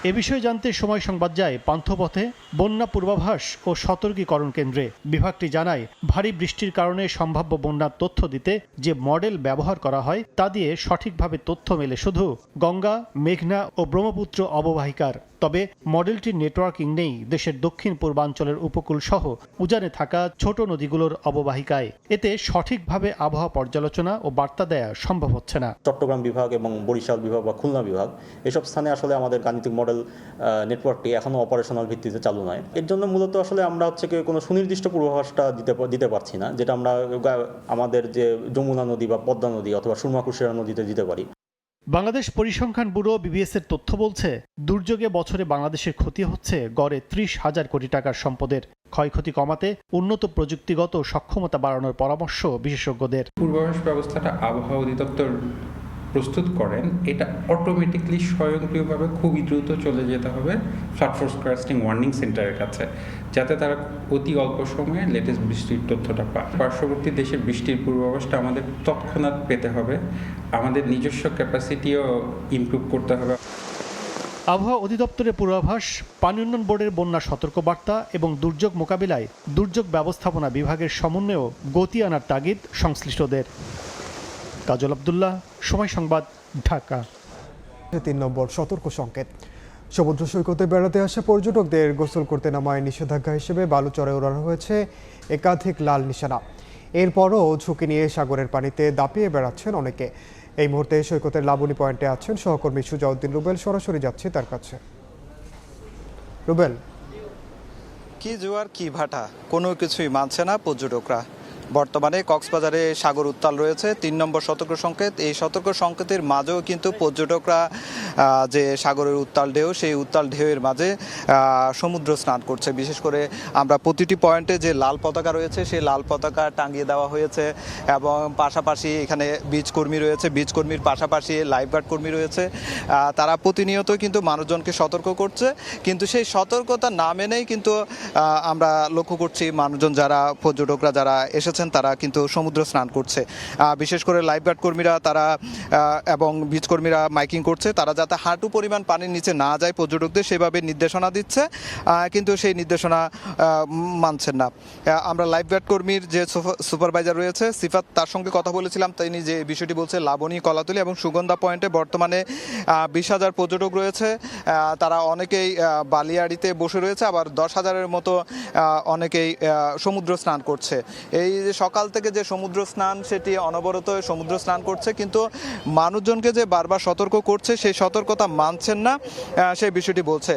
এ বিষয়ে জানতে সময় সংবাদ যায় পান্থপথে বন্যা পূর্বাভাস ও সতর্কীকরণ কেন্দ্রে। বিভাগটি জানায়, ভারী বৃষ্টির কারণে সম্ভাব্য বন্যার তথ্য দিতে যে মডেল ব্যবহার করা হয় তা দিয়ে সঠিকভাবে তথ্য মেলে শুধু গঙ্গা, মেঘনা ও ব্রহ্মপুত্র অববাহিকার। তবে মডেলটির নেটওয়ার্কিং নেই দেশের দক্ষিণ পূর্বাঞ্চলের উপকূল সহ উজানে থাকা ছোট নদীগুলোর অববাহিকায়। এতে সঠিকভাবে আবহাওয়া পর্যালোচনা ও বার্তা দেয়া সম্ভব হচ্ছে না। চট্টগ্রাম বিভাগ এবং বরিশাল বিভাগ বা খুলনা বিভাগ এসব স্থানে আসলে আমাদের গাণিতিক মডেল নেটওয়ার্কটি এখনও অপারেশনাল ভিত্তিতে চালু নয়। এর জন্য মূলত আসলে আমরা কোনো সুনির্দিষ্ট পূর্বাভাসটা দিতে পারছি না, যেটা আমরা আমাদের যে যমুনা নদী বা পদ্মা নদী অথবা সুরমা কুশিয়ারা নদীতে দিতে পারি। বাংলাদেশ পরিসংখ্যান ব্যুরো BBS এর তথ্য বলছে, দুর্যোগে বছরে বাংলাদেশের ক্ষতি হচ্ছে গড়ে ৩০,০০০ কোটি টাকার সম্পদের। ক্ষয়ক্ষতি কমাতে উন্নত প্রযুক্তিগত সক্ষমতা বাড়ানোর পরামর্শ বিশেষজ্ঞদের। পূর্বাভাস ব্যবস্থাটা আবহাওয়া অধিদপ্তর প্রস্তুত করেন, এটা অটোমেটিকলি স্বয়ংক্রিয়ভাবে খুবই দ্রুত চলে যেতে হবে ফ্লাড ফোরকাস্টিং ওয়ার্নিং সেন্টারের কাছে, যাতে তারা অতি অল্প সময়ে লেটেস্ট বৃষ্টির তথ্যটা পায়। পার্শ্ববর্তী দেশের বৃষ্টির পূর্বাভাসটা আমাদের তৎক্ষণাৎ পেতে হবে, আমাদের নিজস্ব ক্যাপাসিটিও ইমপ্রুভ করতে হবে। আবহাওয়া অধিদপ্তরের পূর্বাভাস, পানি উন্নয়ন বোর্ডের বন্যা সতর্কবার্তা এবং দুর্যোগ মোকাবিলায় দুর্যোগ ব্যবস্থাপনা বিভাগের সমন্বয়েও গতি আনার তাগিদ সংশ্লিষ্টদের। কাজল আব্দুল্লাহ, সময় সংবাদ, ঢাকা। 3 নম্বর সতর্ক সংকেত। সমুদ্র সৈকতে বেড়াতে আসা পর্যটকদের গোসল করতে নামায় নিষেধাজ্ঞা হিসেবে বালুচরে ওড়ানো হয়েছে একাধিক লাল নিশানা। এরপরও ঝুঁকি নিয়ে সাগরের পানিতে দাপিয়ে বেড়াচ্ছেন অনেকে। এই মুহূর্তে সৈকতের লাবণী পয়েন্টে আছেন সহকর্মী সুজাউদ্দিন রুবেল। সরাসরি যাচ্ছি তার কাছে। রুবেল, কি জোয়ার কি ভাটা, কোনো কিছুই মানছে না পর্যটকরা। বর্তমানে কক্সবাজারে সাগর উত্তাল রয়েছে, 3 নম্বর সতর্ক সংকেত। এই সতর্ক সংকেতের মাঝেও কিন্তু পর্যটকরা যে সাগরের উত্তাল ঢেউ, সেই উত্তাল ঢেউয়ের মাঝে সমুদ্র স্নান করছে। বিশেষ করে আমরা প্রতিটি পয়েন্টে যে লাল পতাকা রয়েছে, সেই লাল পতাকা টাঙিয়ে দেওয়া হয়েছে এবং পাশাপাশি এখানে বিচ কর্মী রয়েছে, বিচ কর্মীর পাশাপাশি লাইফগার্ড কর্মী রয়েছে। তারা প্রতিনিয়ত কিন্তু মানুষজনকে সতর্ক করছে, কিন্তু সেই সতর্কতা না মেনেই কিন্তু আমরা লক্ষ্য করছি মানুষজন, যারা পর্যটকরা যারা এসেছে তারা কিন্তু সমুদ্র স্নান করছে। বিশেষ করে লাইফগার্ড কর্মীরা তারা এবং বিচ কর্মীরা মাইকিং করছে, তারা যাতে হাঁটু পরিমাণ পানির নিচে না যায় পর্যটকদের, সেভাবে নির্দেশনা দিচ্ছে, কিন্তু সেই নির্দেশনা মানছেন না। আমরা লাইফগার্ড কর্মীর যে সুপারভাইজার রয়েছে সিফাত, তার সঙ্গে কথা বলেছিলাম। তিনি যে বিষয়টি বলছে, লাবণী, কলাতলী এবং সুগন্ধা পয়েন্টে বর্তমানে 20,000 পর্যটক রয়েছে। তারা অনেকেই বালিয়াড়িতে বসে রয়েছে, আবার 10,000-এর মতো অনেকেই সমুদ্র স্নান করছে। এই সকাল থেকে যে সমুদ্র স্নান, সেটি অনবরত সমুদ্র স্নান করছে, কিন্তু মানুষজনকে যে বারবার সতর্ক করছে সেই সতর্কতা মানছেন না, সেই বিষয়টি বলছে।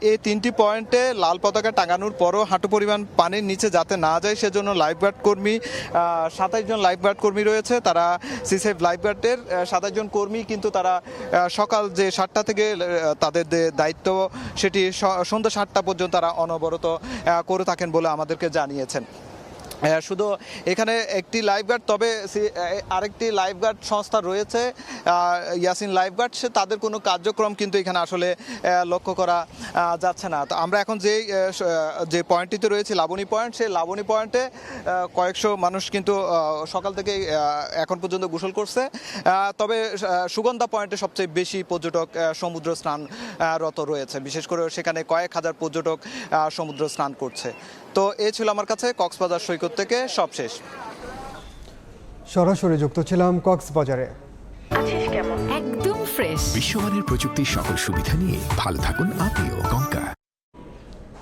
এই 3টি পয়েন্টে লাল পতাকা টাঙানোর পরও হাঁটু পরিমাণ পানির নিচে যাতে না যায় সেজন্য লাইফগার্ড কর্মী 27 জন লাইফগার্ড কর্মী রয়েছে। তারা সিসেফ লাইফগার্ডের 27 জন কর্মী কিন্তু তারা সকাল যে 7টা থেকে তাদের যে দায়িত্ব, সেটি সন্ধ্যা 7টা পর্যন্ত তারা অনবরত করে থাকেন বলে আমাদেরকে জানিয়েছেন। শুধু এখানে একটি লাইফগার্ড, তবে আরেকটি লাইফগার্ড সংস্থা রয়েছে ইয়াসিন লাইফগার্ড, সে তাদের কোনো কার্যক্রম কিন্তু এখানে আসলে লক্ষ্য করা যাচ্ছে না। তো আমরা এখন যে পয়েন্টটিতে রয়েছে লাবণী পয়েন্ট, সেই লাবণী পয়েন্টে কয়েকশো মানুষ কিন্তু সকাল থেকে এখন পর্যন্ত গোসল করছে। তবে সুগন্ধা পয়েন্টে সবচেয়ে বেশি পর্যটক সমুদ্র স্নানরত রয়েছে, বিশেষ করে সেখানে কয়েক হাজার পর্যটক সমুদ্র স্নান করছে। তো এই ছিল আমার কাছে কক্সবাজার সৈকত থেকে সবশেষ। সরাসরি যুক্ত ছিলাম কক্সবাজারে। একদম ফ্রেশ বিশ্বমানের প্রযুক্তির সকল সুবিধা নিয়ে ভালো থাকুন আপনিও। কঙ্কা।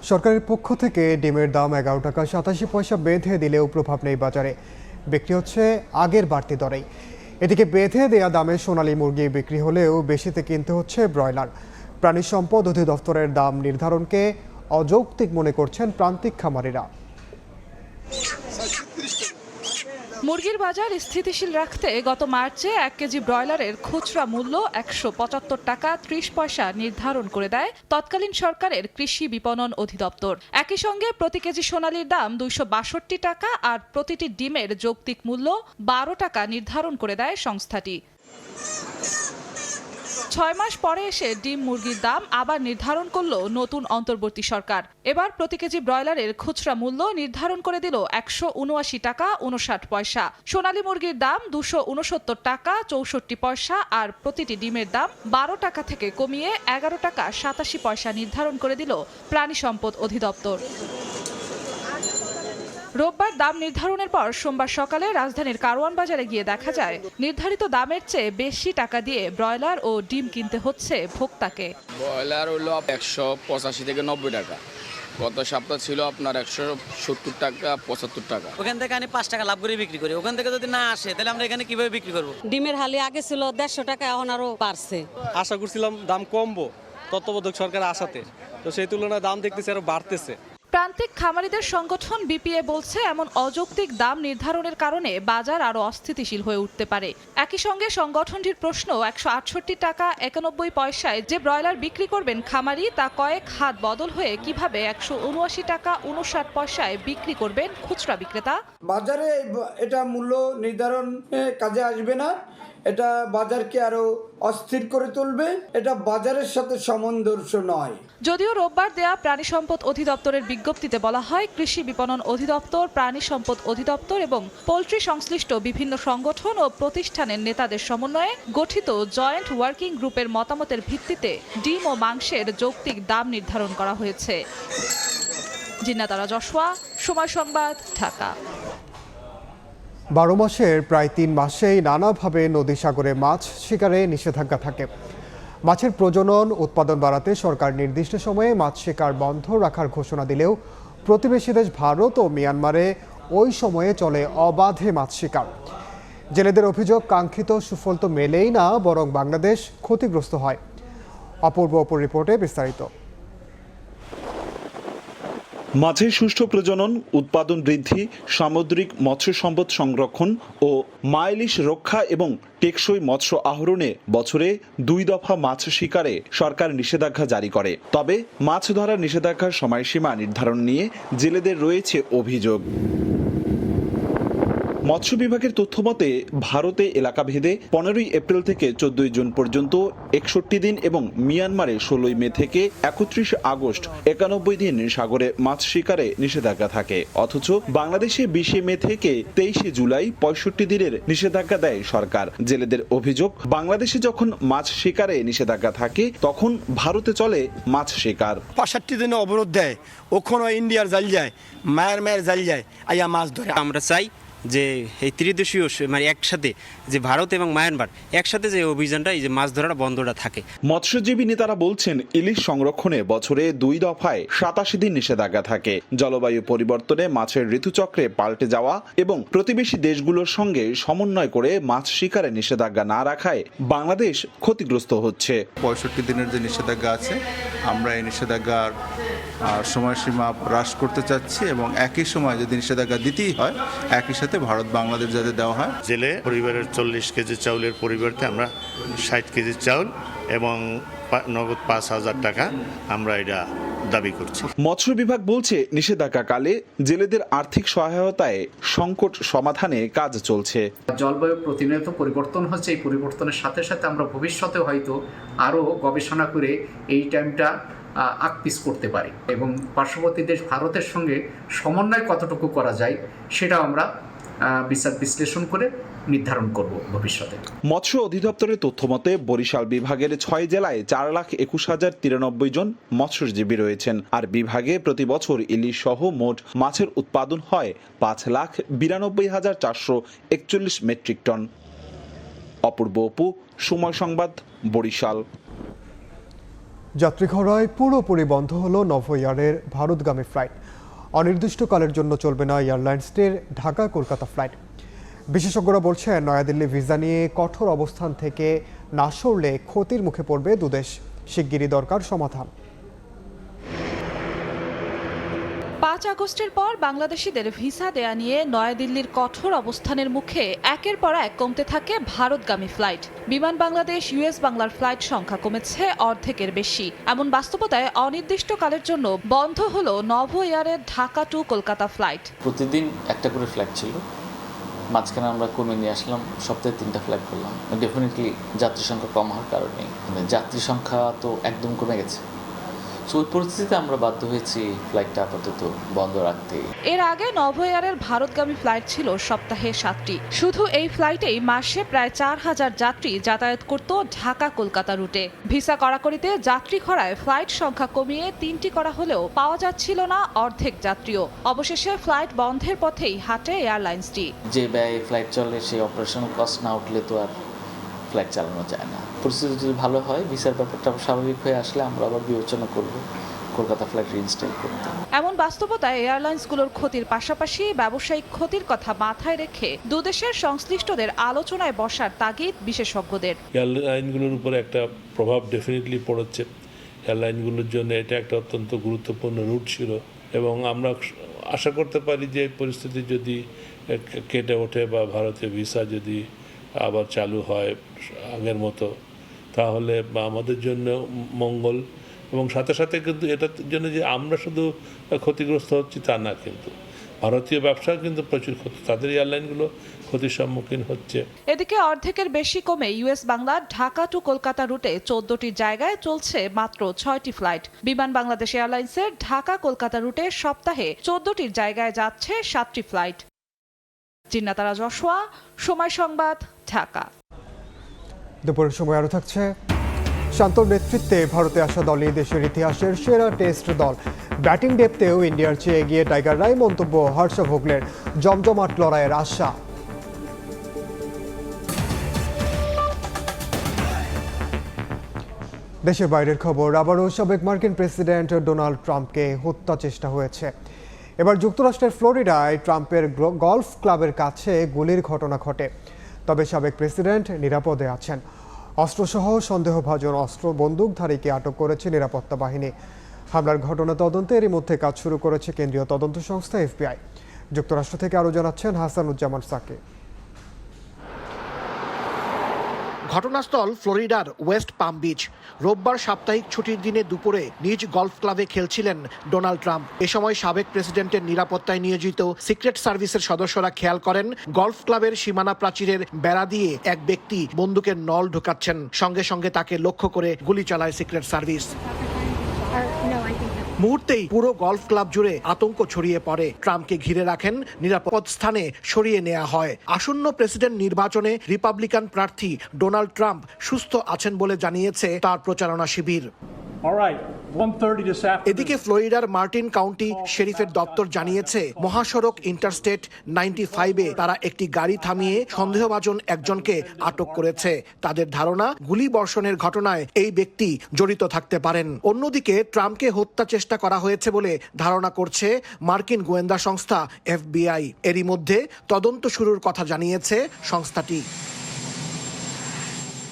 সরকারের পক্ষ থেকে ডিমের দাম 11 টাকা 87 পয়সা বেঁধে দিলেও প্রভাব নেই বাজারে, বিক্রি হচ্ছে আগের বাড়তি দরেই। এদিকে বেঁধে দেয়া দামে সোনালী মুরগি বিক্রি হলেও বেশিতে কিনতে হচ্ছে ব্রয়লার। প্রাণী সম্পদ অধিদপ্তরের দাম নির্ধারণকে অযৌক্তিক মনে করছেন প্রান্তিক খামারিরা। মুরগির বাজার স্থিতিশীল রাখতে গত মার্চে 1 কেজি ব্রয়লারের খুচরা মূল্য 175 টাকা 30 পয়সা নির্ধারণ করে দেয় তৎকালীন সরকারের কৃষি বিপণন অধিদপ্তর। একই সঙ্গে প্রতি কেজি সোনালীর দাম 262 টাকা আর প্রতিটি ডিমের যৌক্তিক মূল্য 12 টাকা নির্ধারণ করে দেয় সংস্থাটি। 6 মাস পরে এসে ডিম মুরগির দাম আবার নির্ধারণ করল নতুন অন্তর্বর্তী সরকার। এবার প্রতি কেজি ব্রয়লারের খুচরা মূল্য নির্ধারণ করে দিল 179 টাকা 59 পয়সা। সোনালী মুরগির দাম 269 টাকা 64 পয়সা আর প্রতিটি ডিমের দাম 12 টাকা থেকে কমিয়ে 11 টাকা 87 পয়সা নির্ধারণ করে দিল প্রাণী সম্পদ অধিদপ্তর। রোববার দাম নির্ধারণের পর সোমবার সকালে রাজধানীর কারওয়ান বাজারে গিয়ে দেখা যায় নির্ধারিত দামের চেয়ে বেশি টাকা দিয়ে ব্রয়লার ও ডিম কিনতে হচ্ছে ভোক্তাকে। ব্রয়লার হলো 185 থেকে 90 টাকা, গত সপ্তাহ ছিল আপনার 170 টাকা 75 টাকা। ওখান থেকে আমি 5 টাকা লাভ করে বিক্রি করি, ওখান থেকে যদি না আসে তাহলে আমরা এখানে কিভাবে বিক্রি করব? ডিমের হালি আগে ছিল 150 টাকা, এখন আরো বাড়ছে। আশা করছিলাম দাম কমবো তত্ত্বাবধায়ক সরকার আসাতে, তো সেই তুলনায় দাম দেখতেছি আরো বাড়তেছে। প্রান্তিক খামারিদের সংগঠন বিপিএ বলছে এমন অযৌক্তিক দাম নির্ধারণের কারণে বাজার আরো অস্থিতিশীল হয়ে উঠতে পারে। একই সঙ্গে সংগঠনটির প্রশ্ন, 168 টাকা 91 পয়সায় যে ব্রয়লার বিক্রি করবেন খামারি, তা কয়েক হাত বদল হয়ে কিভাবে 179 টাকা 59 পয়সায় বিক্রি করবেন খুচরা বিক্রেতা? বাজারে এটা মূল্য নির্ধারণ কাজে আসবে না, এটা বাজারকে আরো অস্থির করে তুলবে, এটা বাজারের সাথে সামঞ্জস্য নয়। যদিও রোববার দেয়া প্রাণী সম্পদ অধিদপ্তরের বিজ্ঞপ্তিতে বলা হয়, কৃষি বিপণন অধিদপ্তর, প্রাণী সম্পদ অধিদপ্তর এবং পোল্ট্রি সংশ্লিষ্ট বিভিন্ন সংগঠন ও প্রতিষ্ঠানের নেতাদের সমন্বয়ে গঠিত জয়েন্ট ওয়ার্কিং গ্রুপের মতামতের ভিত্তিতে ডিম ও মাংসের যৌক্তিক দাম নির্ধারণ করা হয়েছে। জিন্নাত আরা জশওয়া, সময় সংবাদ, ঢাকা। 12 মাসের প্রায় 3 মাসেই নানাভাবে নদী সাগরে মাছ শিকারে নিষেধাজ্ঞা থাকে। মাছের প্রজনন উৎপাদন বাড়াতে সরকার নির্দিষ্ট সময়ে মাছ শিকার বন্ধ রাখার ঘোষণা দিলেও প্রতিবেশী দেশ ভারত ও মিয়ানমারে ওই সময়ে চলে অবাধে মাছ শিকার। জেলেদের অভিযোগ, কাঙ্ক্ষিত সুফল তো মেলেই না, বরং বাংলাদেশ ক্ষতিগ্রস্ত হয়। অপূর্ব অপর রিপোর্টে বিস্তারিত। মাছের সুষ্ঠু প্রজনন, উৎপাদন বৃদ্ধি, সামুদ্রিক মৎস্য সম্পদ সংরক্ষণ ও মাইলিশ রক্ষা এবং টেকসই মৎস্য আহরণে বছরে 2 দফা মাছ শিকারে সরকার নিষেধাজ্ঞা জারি করে। তবে মাছ ধরার নিষেধাজ্ঞার সময়সীমা নির্ধারণ নিয়ে জেলেদের রয়েছে অভিযোগ। মৎস্য বিভাগের তথ্য মতে ভারতে এলাকাভেদে 15 এপ্রিল থেকে 14 জুন পর্যন্ত 61 দিন এবং মিয়ানমারে 16 মে থেকে 31 আগস্ট 91 দিন সাগরে মাছ শিকারে নিষেধাজ্ঞা থাকে। অথচ বাংলাদেশে 20 মে থেকে 23 জুলাই 65 দিনের নিষেধাজ্ঞা দেয় সরকার। জেলেদের অভিযোগ, বাংলাদেশে যখন মাছ শিকারে নিষেধাজ্ঞা থাকে তখন ভারতে চলে মাছ শিকার। 65 দিনে অবরোধ দেয়, ওখানে ইন্ডিয়ার জাল যায়, মায়ের জাল যায়, আইয়া মাছ ধরে। আমরা চাই যে এই ত্রিদেশীয় মানে একসাথে যে ভারত এবং মায়ানমার একসাথে যে অভিযানটা, এই যে মাছ ধরাটা বন্ধটা থাকে। মৎস্যজীবী নেতারা বলছেন, ইলিশ সংরক্ষণে বছরে 2 দফায় 87 দিন নিষেধাজ্ঞা থাকে। জলবায়ু পরিবর্তনে মাছের ঋতুচক্রে পাল্টে যাওয়া এবং প্রতিবেশী দেশগুলোর সঙ্গে সমন্বয় করে মাছ শিকারে নিষেধাজ্ঞা না রাখায় বাংলাদেশ ক্ষতিগ্রস্ত হচ্ছে। 65 দিনের যে নিষেধাজ্ঞা আছে, আমরা এই নিষেধাজ্ঞার সময়সীমা হ্রাস করতে চাচ্ছি এবং একই সময় যদি নিষেধাজ্ঞা দিতেই হয় একই সাথে ভারত বাংলাদেশ যাতে দেওয়া হয়। জেলে পরিবারের 40 কেজি চাউলের পরিবর্তে আমরা 60 কেজি চাউল এবং নগদ 5,000 টাকা আমরা এটা দাবি করছি। মৎস্য বিভাগ বলছে, নিষেধাজ্ঞাকালে জেলেদের আর্থিক সহায়তায় সংকট সমাধানে কাজ চলছে। জলবায়ু প্রতিনিয়ত পরিবর্তন হচ্ছে, এই পরিবর্তনের সাথে সাথে আমরা ভবিষ্যতে হয়তো আরও গবেষণা করে এই টাইমটা আকপিস করতে পারি এবং পার্শ্ববর্তী দেশ ভারতের সঙ্গে সমন্বয় কতটুকু করা যায় সেটা আমরা বিচার বিশ্লেষণ করে নির্ধারণ করব ভবিষ্যতে। মৎস্য অধিদপ্তরের তথ্য মতে বরিশাল বিভাগের 6 জেলায় 4,21,093 জন মৎস্যজীবী রয়েছেন। আর বিভাগে প্রতি বছর ইলিশ সহ মোট মাছের উৎপাদন হয় 5,92,441 মেট্রিক টন। অপূর্ব অপু, সময় সংবাদ, বরিশাল। যাত্রী ঘোড়ায় পুরোপুরি বন্ধ হলো নভোএয়ারের ভারতগামী ফ্লাইট। অনির্দিষ্টকালের জন্য চলবে না এয়ারলাইন্সটির ঢাকা কলকাতা ফ্লাইট। বিশেষজ্ঞরা বলছেন, নয়াদিল্লি ভিসা নিয়ে কঠোর অবস্থান থেকে না সরলে ক্ষতির মুখে পড়বে দুদেশ। শিগগিরই দরকার সমাধান। 5 আগস্টের পর বাংলাদেশিদের ভিসা দেয়া নিয়ে নয়াদিল্লির কঠোর অবস্থানের মুখে একের পর এক কমতে থাকে ভারতগামী ফ্লাইট। বিমান বাংলাদেশ ইউএস বাংলার ফ্লাইট সংখ্যা কমেছে অর্ধেকের বেশি। এমন বাস্তবতায় অনির্দিষ্টকালের জন্য বন্ধ হলো নভোএয়ারের ঢাকা টু কলকাতা ফ্লাইট। প্রতিদিন একটা করে ফ্লাইট ছিল, মাঝখানে আমরা কমে নিয়ে আসলাম, সপ্তাহে 3টা ফ্লাইট করলাম। ডেফিনেটলি যাত্রী সংখ্যা কম হওয়ার কারণে যাত্রী সংখ্যা তো একদম কমে গেছে। ওই পরিস্থিতিতে আমরা বাধ্য হয়েছি ফ্লাইটটা আপাতত বন্ধ রাখতে। এর আগে নভোএয়ারের ভারতগামী ফ্লাইট ছিল সপ্তাহে 7টি। শুধু এই ফ্লাইটেই মাসে প্রায় 4,000 যাত্রী যাতায়াত করত ঢাকা কলকাতা রুটে। ভিসা কড়াকড়িতে যাত্রী খরায় ফ্লাইট সংখ্যা কমিয়ে 3টি করা হলেও পাওয়া যাচ্ছিল না অর্ধেক যাত্রীও। অবশেষে ফ্লাইট বন্ধের পথেই হাঁটে এয়ারলাইন্সটি। যে ব্যয়ে ফ্লাইট চলে সেই অপারেশনাল কস্ট না উঠলে তো আর ফ্লাইট চালানো যায় না। পরিস্থিতি যদি ভালো হয়, ভিসার ব্যাপারটা স্বাভাবিক হয়ে আসলে আমরা আবার বিবেচনা করব কলকাতা ফ্লাইট রিইনস্টেট করতে। এমন বাস্তবতায় এয়ারলাইন্সগুলোর ক্ষতির পাশাপাশি ব্যবসায়িক ক্ষতির কথা মাথায় রেখে দুদেশের সংশ্লিষ্টদের আলোচনায় বসার তাগিদ বিশেষজ্ঞদের। এয়ারলাইনগুলোর উপরে একটা প্রভাব ডেফিনেটলি পড়ছে। এয়ারলাইনগুলোর জন্য এটা একটা অত্যন্ত গুরুত্বপূর্ণ রুট ছিল এবং আমরা আশা করতে পারি যে পরিস্থিতি যদি কেটে ওঠে বা ভারতীয় ভিসা যদি আবার চালু হয় আগের মতো, তাহলে আমাদের জন্য মঙ্গল। এবং সাথে সাথে কিন্তু এটার জন্য যে আমরা শুধু ক্ষতিগ্রস্ত হচ্ছি তা না, কিন্তু ভারতীয় ব্যবসা কিন্তু প্রচুর ক্ষতি, তাদের এয়ারলাইনগুলো ক্ষতির সম্মুখীন হচ্ছে। এদিকে অর্ধেকের বেশি কমে ইউএস বাংলার ঢাকা টু কলকাতা রুটে 14টি জায়গায় চলছে মাত্র 6টি ফ্লাইট। বিমান বাংলাদেশ এয়ারলাইন্সের ঢাকা কলকাতা রুটে সপ্তাহে 14টির জায়গায় যাচ্ছে 7টি ফ্লাইট। জিন্নাতারা জশোয়া, সময় সংবাদ, ঢাকা। দুপুরের সময় আরও থাকছে, শান্তর নেতৃত্বে ভারতে আসা দলই দেশের ইতিহাসের সেরা টেস্ট দল। ব্যাটিং ডেপথেও ইন্ডিয়ার চেয়ে এগিয়ে টাইগাররাই, মন্তব্য হর্ষ ভোগলের। জমজমাট লড়াইয়ের আশা। দেশের বাইরের খবর, আবারও সাবেক মার্কিন প্রেসিডেন্ট ডোনাল্ড ট্রাম্পকে হত্যা চেষ্টা হয়েছে। এবার যুক্তরাষ্ট্রের ফ্লোরিডায় ট্রাম্পের গলফ ক্লাবের কাছে গুলির ঘটনা ঘটে। তবে সাবেক প্রেসিডেন্ট নিরাপদে আছেন। অস্ত্রসহ সন্দেহভাজন বন্দুকধারীকে আটক করেছে নিরাপত্তা বাহিনী। হামলার ঘটনা তদন্তে এরই মধ্যে কাজ শুরু করেছে কেন্দ্রীয় তদন্ত সংস্থা FBI। যুক্তরাষ্ট্র থেকে আরও জানাচ্ছেন হাসানুজ্জামান সাকি। ঘটনাস্থল ফ্লোরিডার ওয়েস্ট পাম বিচ। রোববার সাপ্তাহিক ছুটির দিনে দুপুরে নিজ গলফ ক্লাবে খেলছিলেন ডোনাল্ড ট্রাম্প। এ সময় সাবেক প্রেসিডেন্টের নিরাপত্তায় নিয়োজিত সিক্রেট সার্ভিসের সদস্যরা খেয়াল করেন গলফ ক্লাবের সীমানা প্রাচীরের বেড়া দিয়ে এক ব্যক্তি বন্দুকের নল ঢোকাচ্ছেন। সঙ্গে সঙ্গে তাকে লক্ষ্য করে গুলি চালায় সিক্রেট সার্ভিস। মুহূর্তেই পুরো গলফ ক্লাব জুড়ে আতঙ্ক ছড়িয়ে পড়ে। ট্রাম্পকে ঘিরে রাখেন, নিরাপদ স্থানে সরিয়ে নেওয়া হয়। আসন্ন প্রেসিডেন্ট নির্বাচনে রিপাবলিকান প্রার্থী ডোনাল্ড ট্রাম্প সুস্থ আছেন বলে জানিয়েছে তার প্রচারণা শিবির। এদিকে ফ্লোরিডার মার্টিন কাউন্টি শেরিফের দপ্তর জানিয়েছে মহাসড়ক ইন্টারস্টেট 95-এ তারা একটি গাড়ি থামিয়ে সন্দেহভাজন একজনকে আটক করেছে। তাদের ধারণা গুলি বর্ষণের ঘটনায় এই ব্যক্তি জড়িত থাকতে পারেন। অন্যদিকে ট্রাম্পকে হত্যা চেষ্টা করা হয়েছে বলে ধারণা করছে মার্কিন গোয়েন্দা সংস্থা FBI। এরই মধ্যে তদন্ত শুরুর কথা জানিয়েছে সংস্থাটি।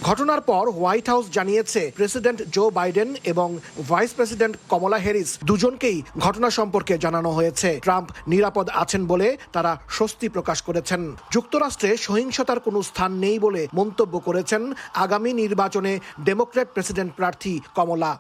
ঘটনার পর হোয়াইট হাউস জানিয়েছে প্রেসিডেন্ট জো বাইডেন এবং ভাইস প্রেসিডেন্ট কমলা হ্যারিস দুজনকেই ঘটনা সম্পর্কে জানানো হয়েছে। ট্রাম্প নিরাপদ আছেন বলে তারা স্বস্তি প্রকাশ করেছেন। যুক্তরাষ্ট্রে সহিংসতার কোনো স্থান নেই বলে মন্তব্য করেছেন আগামী নির্বাচনে ডেমোক্র্যাট প্রেসিডেন্ট প্রার্থী কমলা।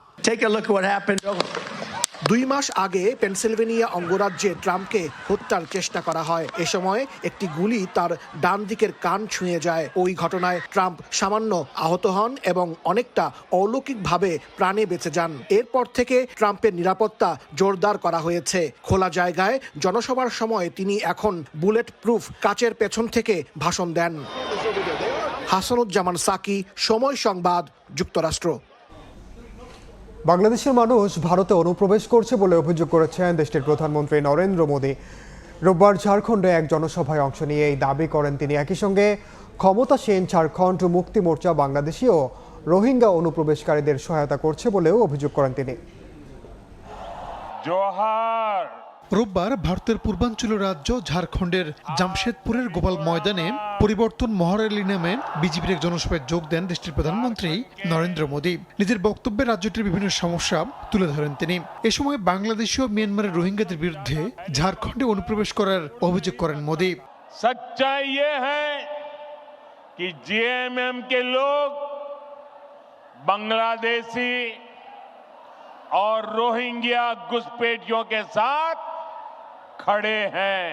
2 মাস আগে পেনসিলভেনিয়া অঙ্গরাজ্যে ট্রাম্পকে হত্যার চেষ্টা করা হয়। এ সময় একটি গুলি তার ডান দিকের কান ছুঁয়ে যায়। ওই ঘটনায় ট্রাম্প সামান্য আহত হন এবং অনেকটা অলৌকিকভাবে প্রাণে বেঁচে যান। এরপর থেকে ট্রাম্পের নিরাপত্তা জোরদার করা হয়েছে। খোলা জায়গায় জনসভার সময় তিনি এখন বুলেট প্রুফ কাচের পেছন থেকে ভাষণ দেন। হাসানুজ্জামান সাকি, সময় সংবাদ, যুক্তরাষ্ট্র। বাংলাদেশের মানুষ ভারতে অনুপ্রবেশ করছে বলে অভিযোগ করেছেন দেশটির প্রধানমন্ত্রী নরেন্দ্র মোদী। রোববার ঝাড়খণ্ডে এক জনসভায় অংশ নিয়ে এই দাবি করেন তিনি। একই সঙ্গে ক্ষমতাসীন ঝাড়খণ্ড মুক্তি মোর্চা বাংলাদেশি ও রোহিঙ্গা অনুপ্রবেশকারীদের সহায়তা করছে বলেও অভিযোগ করেন তিনি। রোববার ভারতের পূর্বাঞ্চলীয় রাজ্য ঝাড়খণ্ডের জামশেদপুরের গোপাল ময়দানে পরিবর্তন মহারালি নামে বিজেপির এক জনসভায় যোগ দেন দেশটির প্রধানমন্ত্রী নরেন্দ্র মোদী। নিজের বক্তব্যে রাজ্যটির বিভিন্ন সমস্যা তুলে ধরেন তিনি। এ সময় বাংলাদেশি ও মিয়ানমারের রোহিঙ্গাদের বিরুদ্ধে ঝাড়খণ্ডে অনুপ্রবেশ করার অভিযোগ করেন মোদী। सच्चाई ये है कि जेएमएम के लोग बांग्लादेशी और रोहिंग्या घुसपैठियों के साथ खड़े हैं।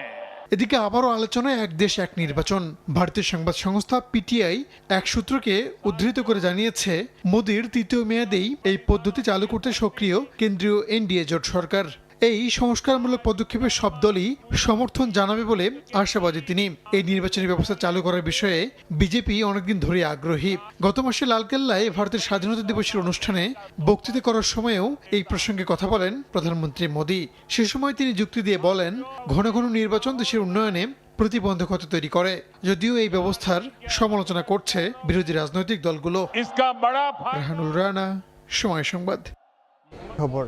এদিকে আবারও আলোচনায় এক দেশ এক নির্বাচন। ভারতীয় সংবাদ সংস্থা PTI এক সূত্রকে উদ্ধৃত করে জানিয়েছে মোদির তৃতীয় মেয়াদেই এই পদ্ধতি চালু করতে সক্রিয় কেন্দ্রীয় NDA জোট সরকার। এই সংস্কারমূলক পদক্ষেপের সব দলই সমর্থন জানাবে বলে আশাবাদী তিনি। এই নির্বাচনী ব্যবস্থা চালু করার বিষয়ে বিজেপি অনেকদিন ধরে আগ্রহী। গত মাসে লালকেল্লায় ভারতের স্বাধীনতা দিবসের অনুষ্ঠানে বক্তৃতা করার সময়ও এই প্রসঙ্গে কথা বলেন প্রধানমন্ত্রী মোদী। সে সময় তিনি যুক্তি দিয়ে বলেন, ঘন ঘন নির্বাচন দেশের উন্নয়নে প্রতিবন্ধকতা তৈরি করে। যদিও এই ব্যবস্থার সমালোচনা করছে বিরোধী রাজনৈতিক দলগুলো। রাহানুল রানা, সময় সংবাদ। খবর,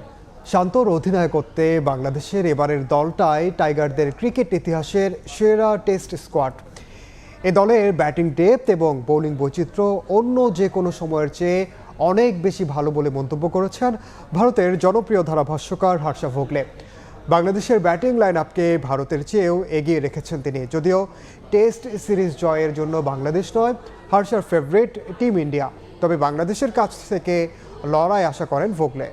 শান্তর অধিনায়কত্বে বাংলাদেশের এবারের দলটাই টাইগারদের ক্রিকেট ইতিহাসের সেরা টেস্ট স্কোয়াড। এ দলের ব্যাটিং ডেপথ এবং বোলিং বৈচিত্র্য অন্য যে কোনো সময়ের চেয়ে অনেক বেশি ভালো বলে মন্তব্য করেছেন ভারতের জনপ্রিয় ধারাভাষ্যকার হর্ষা ভোগলে। বাংলাদেশের ব্যাটিং লাইন আপকে ভারতের চেয়েও এগিয়ে রেখেছেন তিনি। যদিও টেস্ট সিরিজ জয়ের জন্য বাংলাদেশ নয় হর্ষার ফেভারিট টিম ইন্ডিয়া, তবে বাংলাদেশের কাছ থেকে লড়াই আশা করেন ভোগলে।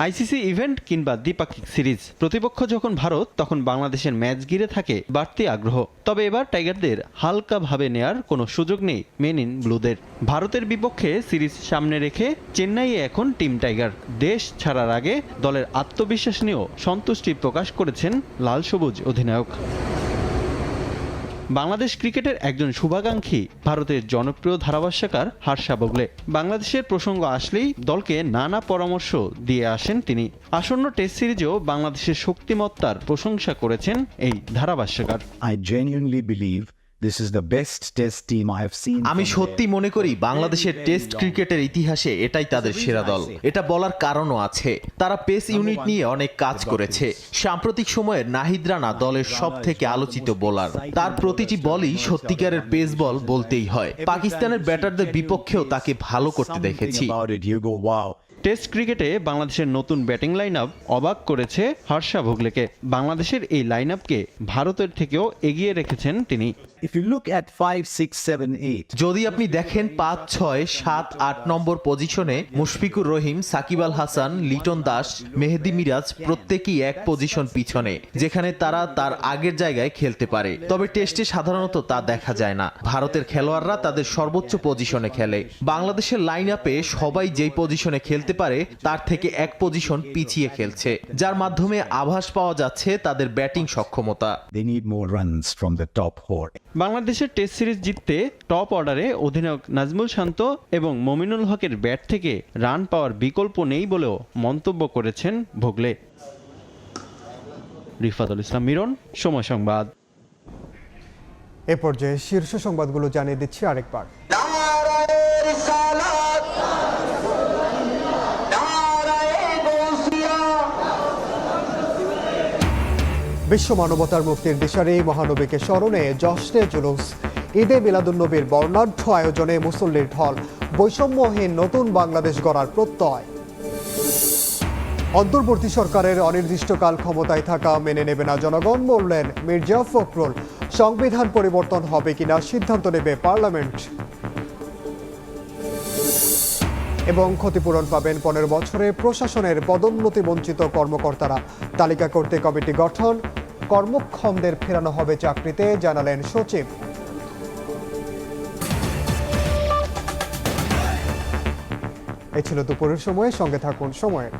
আইসিসি ইভেন্ট কিংবা দ্বিপাক্ষিক সিরিজ, প্রতিপক্ষ যখন ভারত তখন বাংলাদেশের ম্যাচ ঘিরে থাকে বাড়তি আগ্রহ। তবে এবার টাইগারদের হালকাভাবে নেয়ার কোনো সুযোগ নেই মেন ইন ব্লুদের। ভারতের বিপক্ষে সিরিজ সামনে রেখে চেন্নাইয়ে এখন টিম টাইগার। দেশ ছাড়ার আগে দলের আত্মবিশ্বাস নিয়েও সন্তুষ্টি প্রকাশ করেছেন লাল সবুজ অধিনায়ক। বাংলাদেশ ক্রিকেটের একজন শুভাকাঙ্ক্ষী ভারতের জনপ্রিয় ধারাভাষ্যকার হর্ষা ভোগলে। বাংলাদেশের প্রসঙ্গ আসলেই দলকে নানা পরামর্শ দিয়ে আসেন তিনি। আসন্ন টেস্ট সিরিজেও বাংলাদেশের শক্তিমত্তার প্রশংসা করেছেন এই ধারাভাষ্যকার। I genuinely believe আমি সত্যি মনে করি বাংলাদেশের টেস্ট ক্রিকেটের ইতিহাসে এটাই তাদের সেরা দল। এটা বলার কারণও আছে, তারা পেস ইউনিট নিয়ে অনেক কাজ করেছে। সাম্প্রতিক সময়ে নাহিদ রানা দলের সবথেকে আলোচিত বোলার, তার প্রতিটি বলই সত্যিকারের পেস বল বলতেই হয়। পাকিস্তানের ব্যাটারদের বিপক্ষেও তাকে ভালো করতে দেখেছি। টেস্ট ক্রিকেটে বাংলাদেশের নতুন ব্যাটিং লাইন আপ অবাক করেছে হর্ষা ভোগলেকে। বাংলাদেশের এই লাইন আপকে ভারতের থেকেও এগিয়ে রেখেছেন তিনি। যদি আপনি দেখেন 5, 6, 7, 8 নম্বর পজিশনে মুশফিকুর রহিম, সাকিব আল হাসান, লিটন দাস, মেহেদী মিরাজ প্রত্যেকেই এক পজিশন পিছনে, যেখানে তারা তার আগের জায়গায় খেলতে পারে। তবে টেস্টে সাধারণত তা দেখা যায় না। ভারতের খেলোয়াড়রা তাদের সর্বোচ্চ পজিশনে খেলে। বাংলাদেশের লাইন আপে সবাই যেই পজিশনে খেলতে পারে তার থেকে এক পজিশন পিছিয়ে খেলছে, যার মাধ্যমে আভাস পাওয়া যাচ্ছে তাদের ব্যাটিং সক্ষমতা। বাংলাদেশের টেস্ট সিরিজ জিততে টপ অর্ডারে অধিনায়ক নাজমুল শান্ত এবং মমিনুল হকের ব্যাট থেকে রান পাওয়ার বিকল্প নেই বলেও মন্তব্য করেছেন ভোগলে। রিফাতুল ইসলাম মিরন, সময় সংবাদ। এ পর্যায়ে শীর্ষ সংবাদগুলো জানিয়ে দিচ্ছি আরেকবার। বিশ্ব মানবতার মুক্তির দিশারি মহানবীকে স্মরণে জশ্নে জুলুস, ঈদে মিলাদুন্নবীর বর্ণাঢ্য আয়োজনে মুসল্লির ঢল, বৈষম্যহীন নতুন বাংলাদেশ গড়ার প্রত্যয়। অন্তর্বর্তী সরকারের অনির্দিষ্টকাল ক্ষমতায় থাকা মেনে নেবে না জনগণ, বললেন মির্জা ফখরুল। সংবিধান পরিবর্তন হবে কিনা সিদ্ধান্ত নেবে পার্লামেন্ট। এবং ক্ষতিপূরণ পাবেন 15 বছরে প্রশাসনের পদোন্নতি বঞ্চিত কর্মকর্তারা। তালিকা করতে কমিটি গঠন, কর্মক্ষমদের ফেরানো হবে চাকরিতে, জানালেন সচিব। এই ছিল দুপুরের সময়, সঙ্গে থাকুন সময়ের।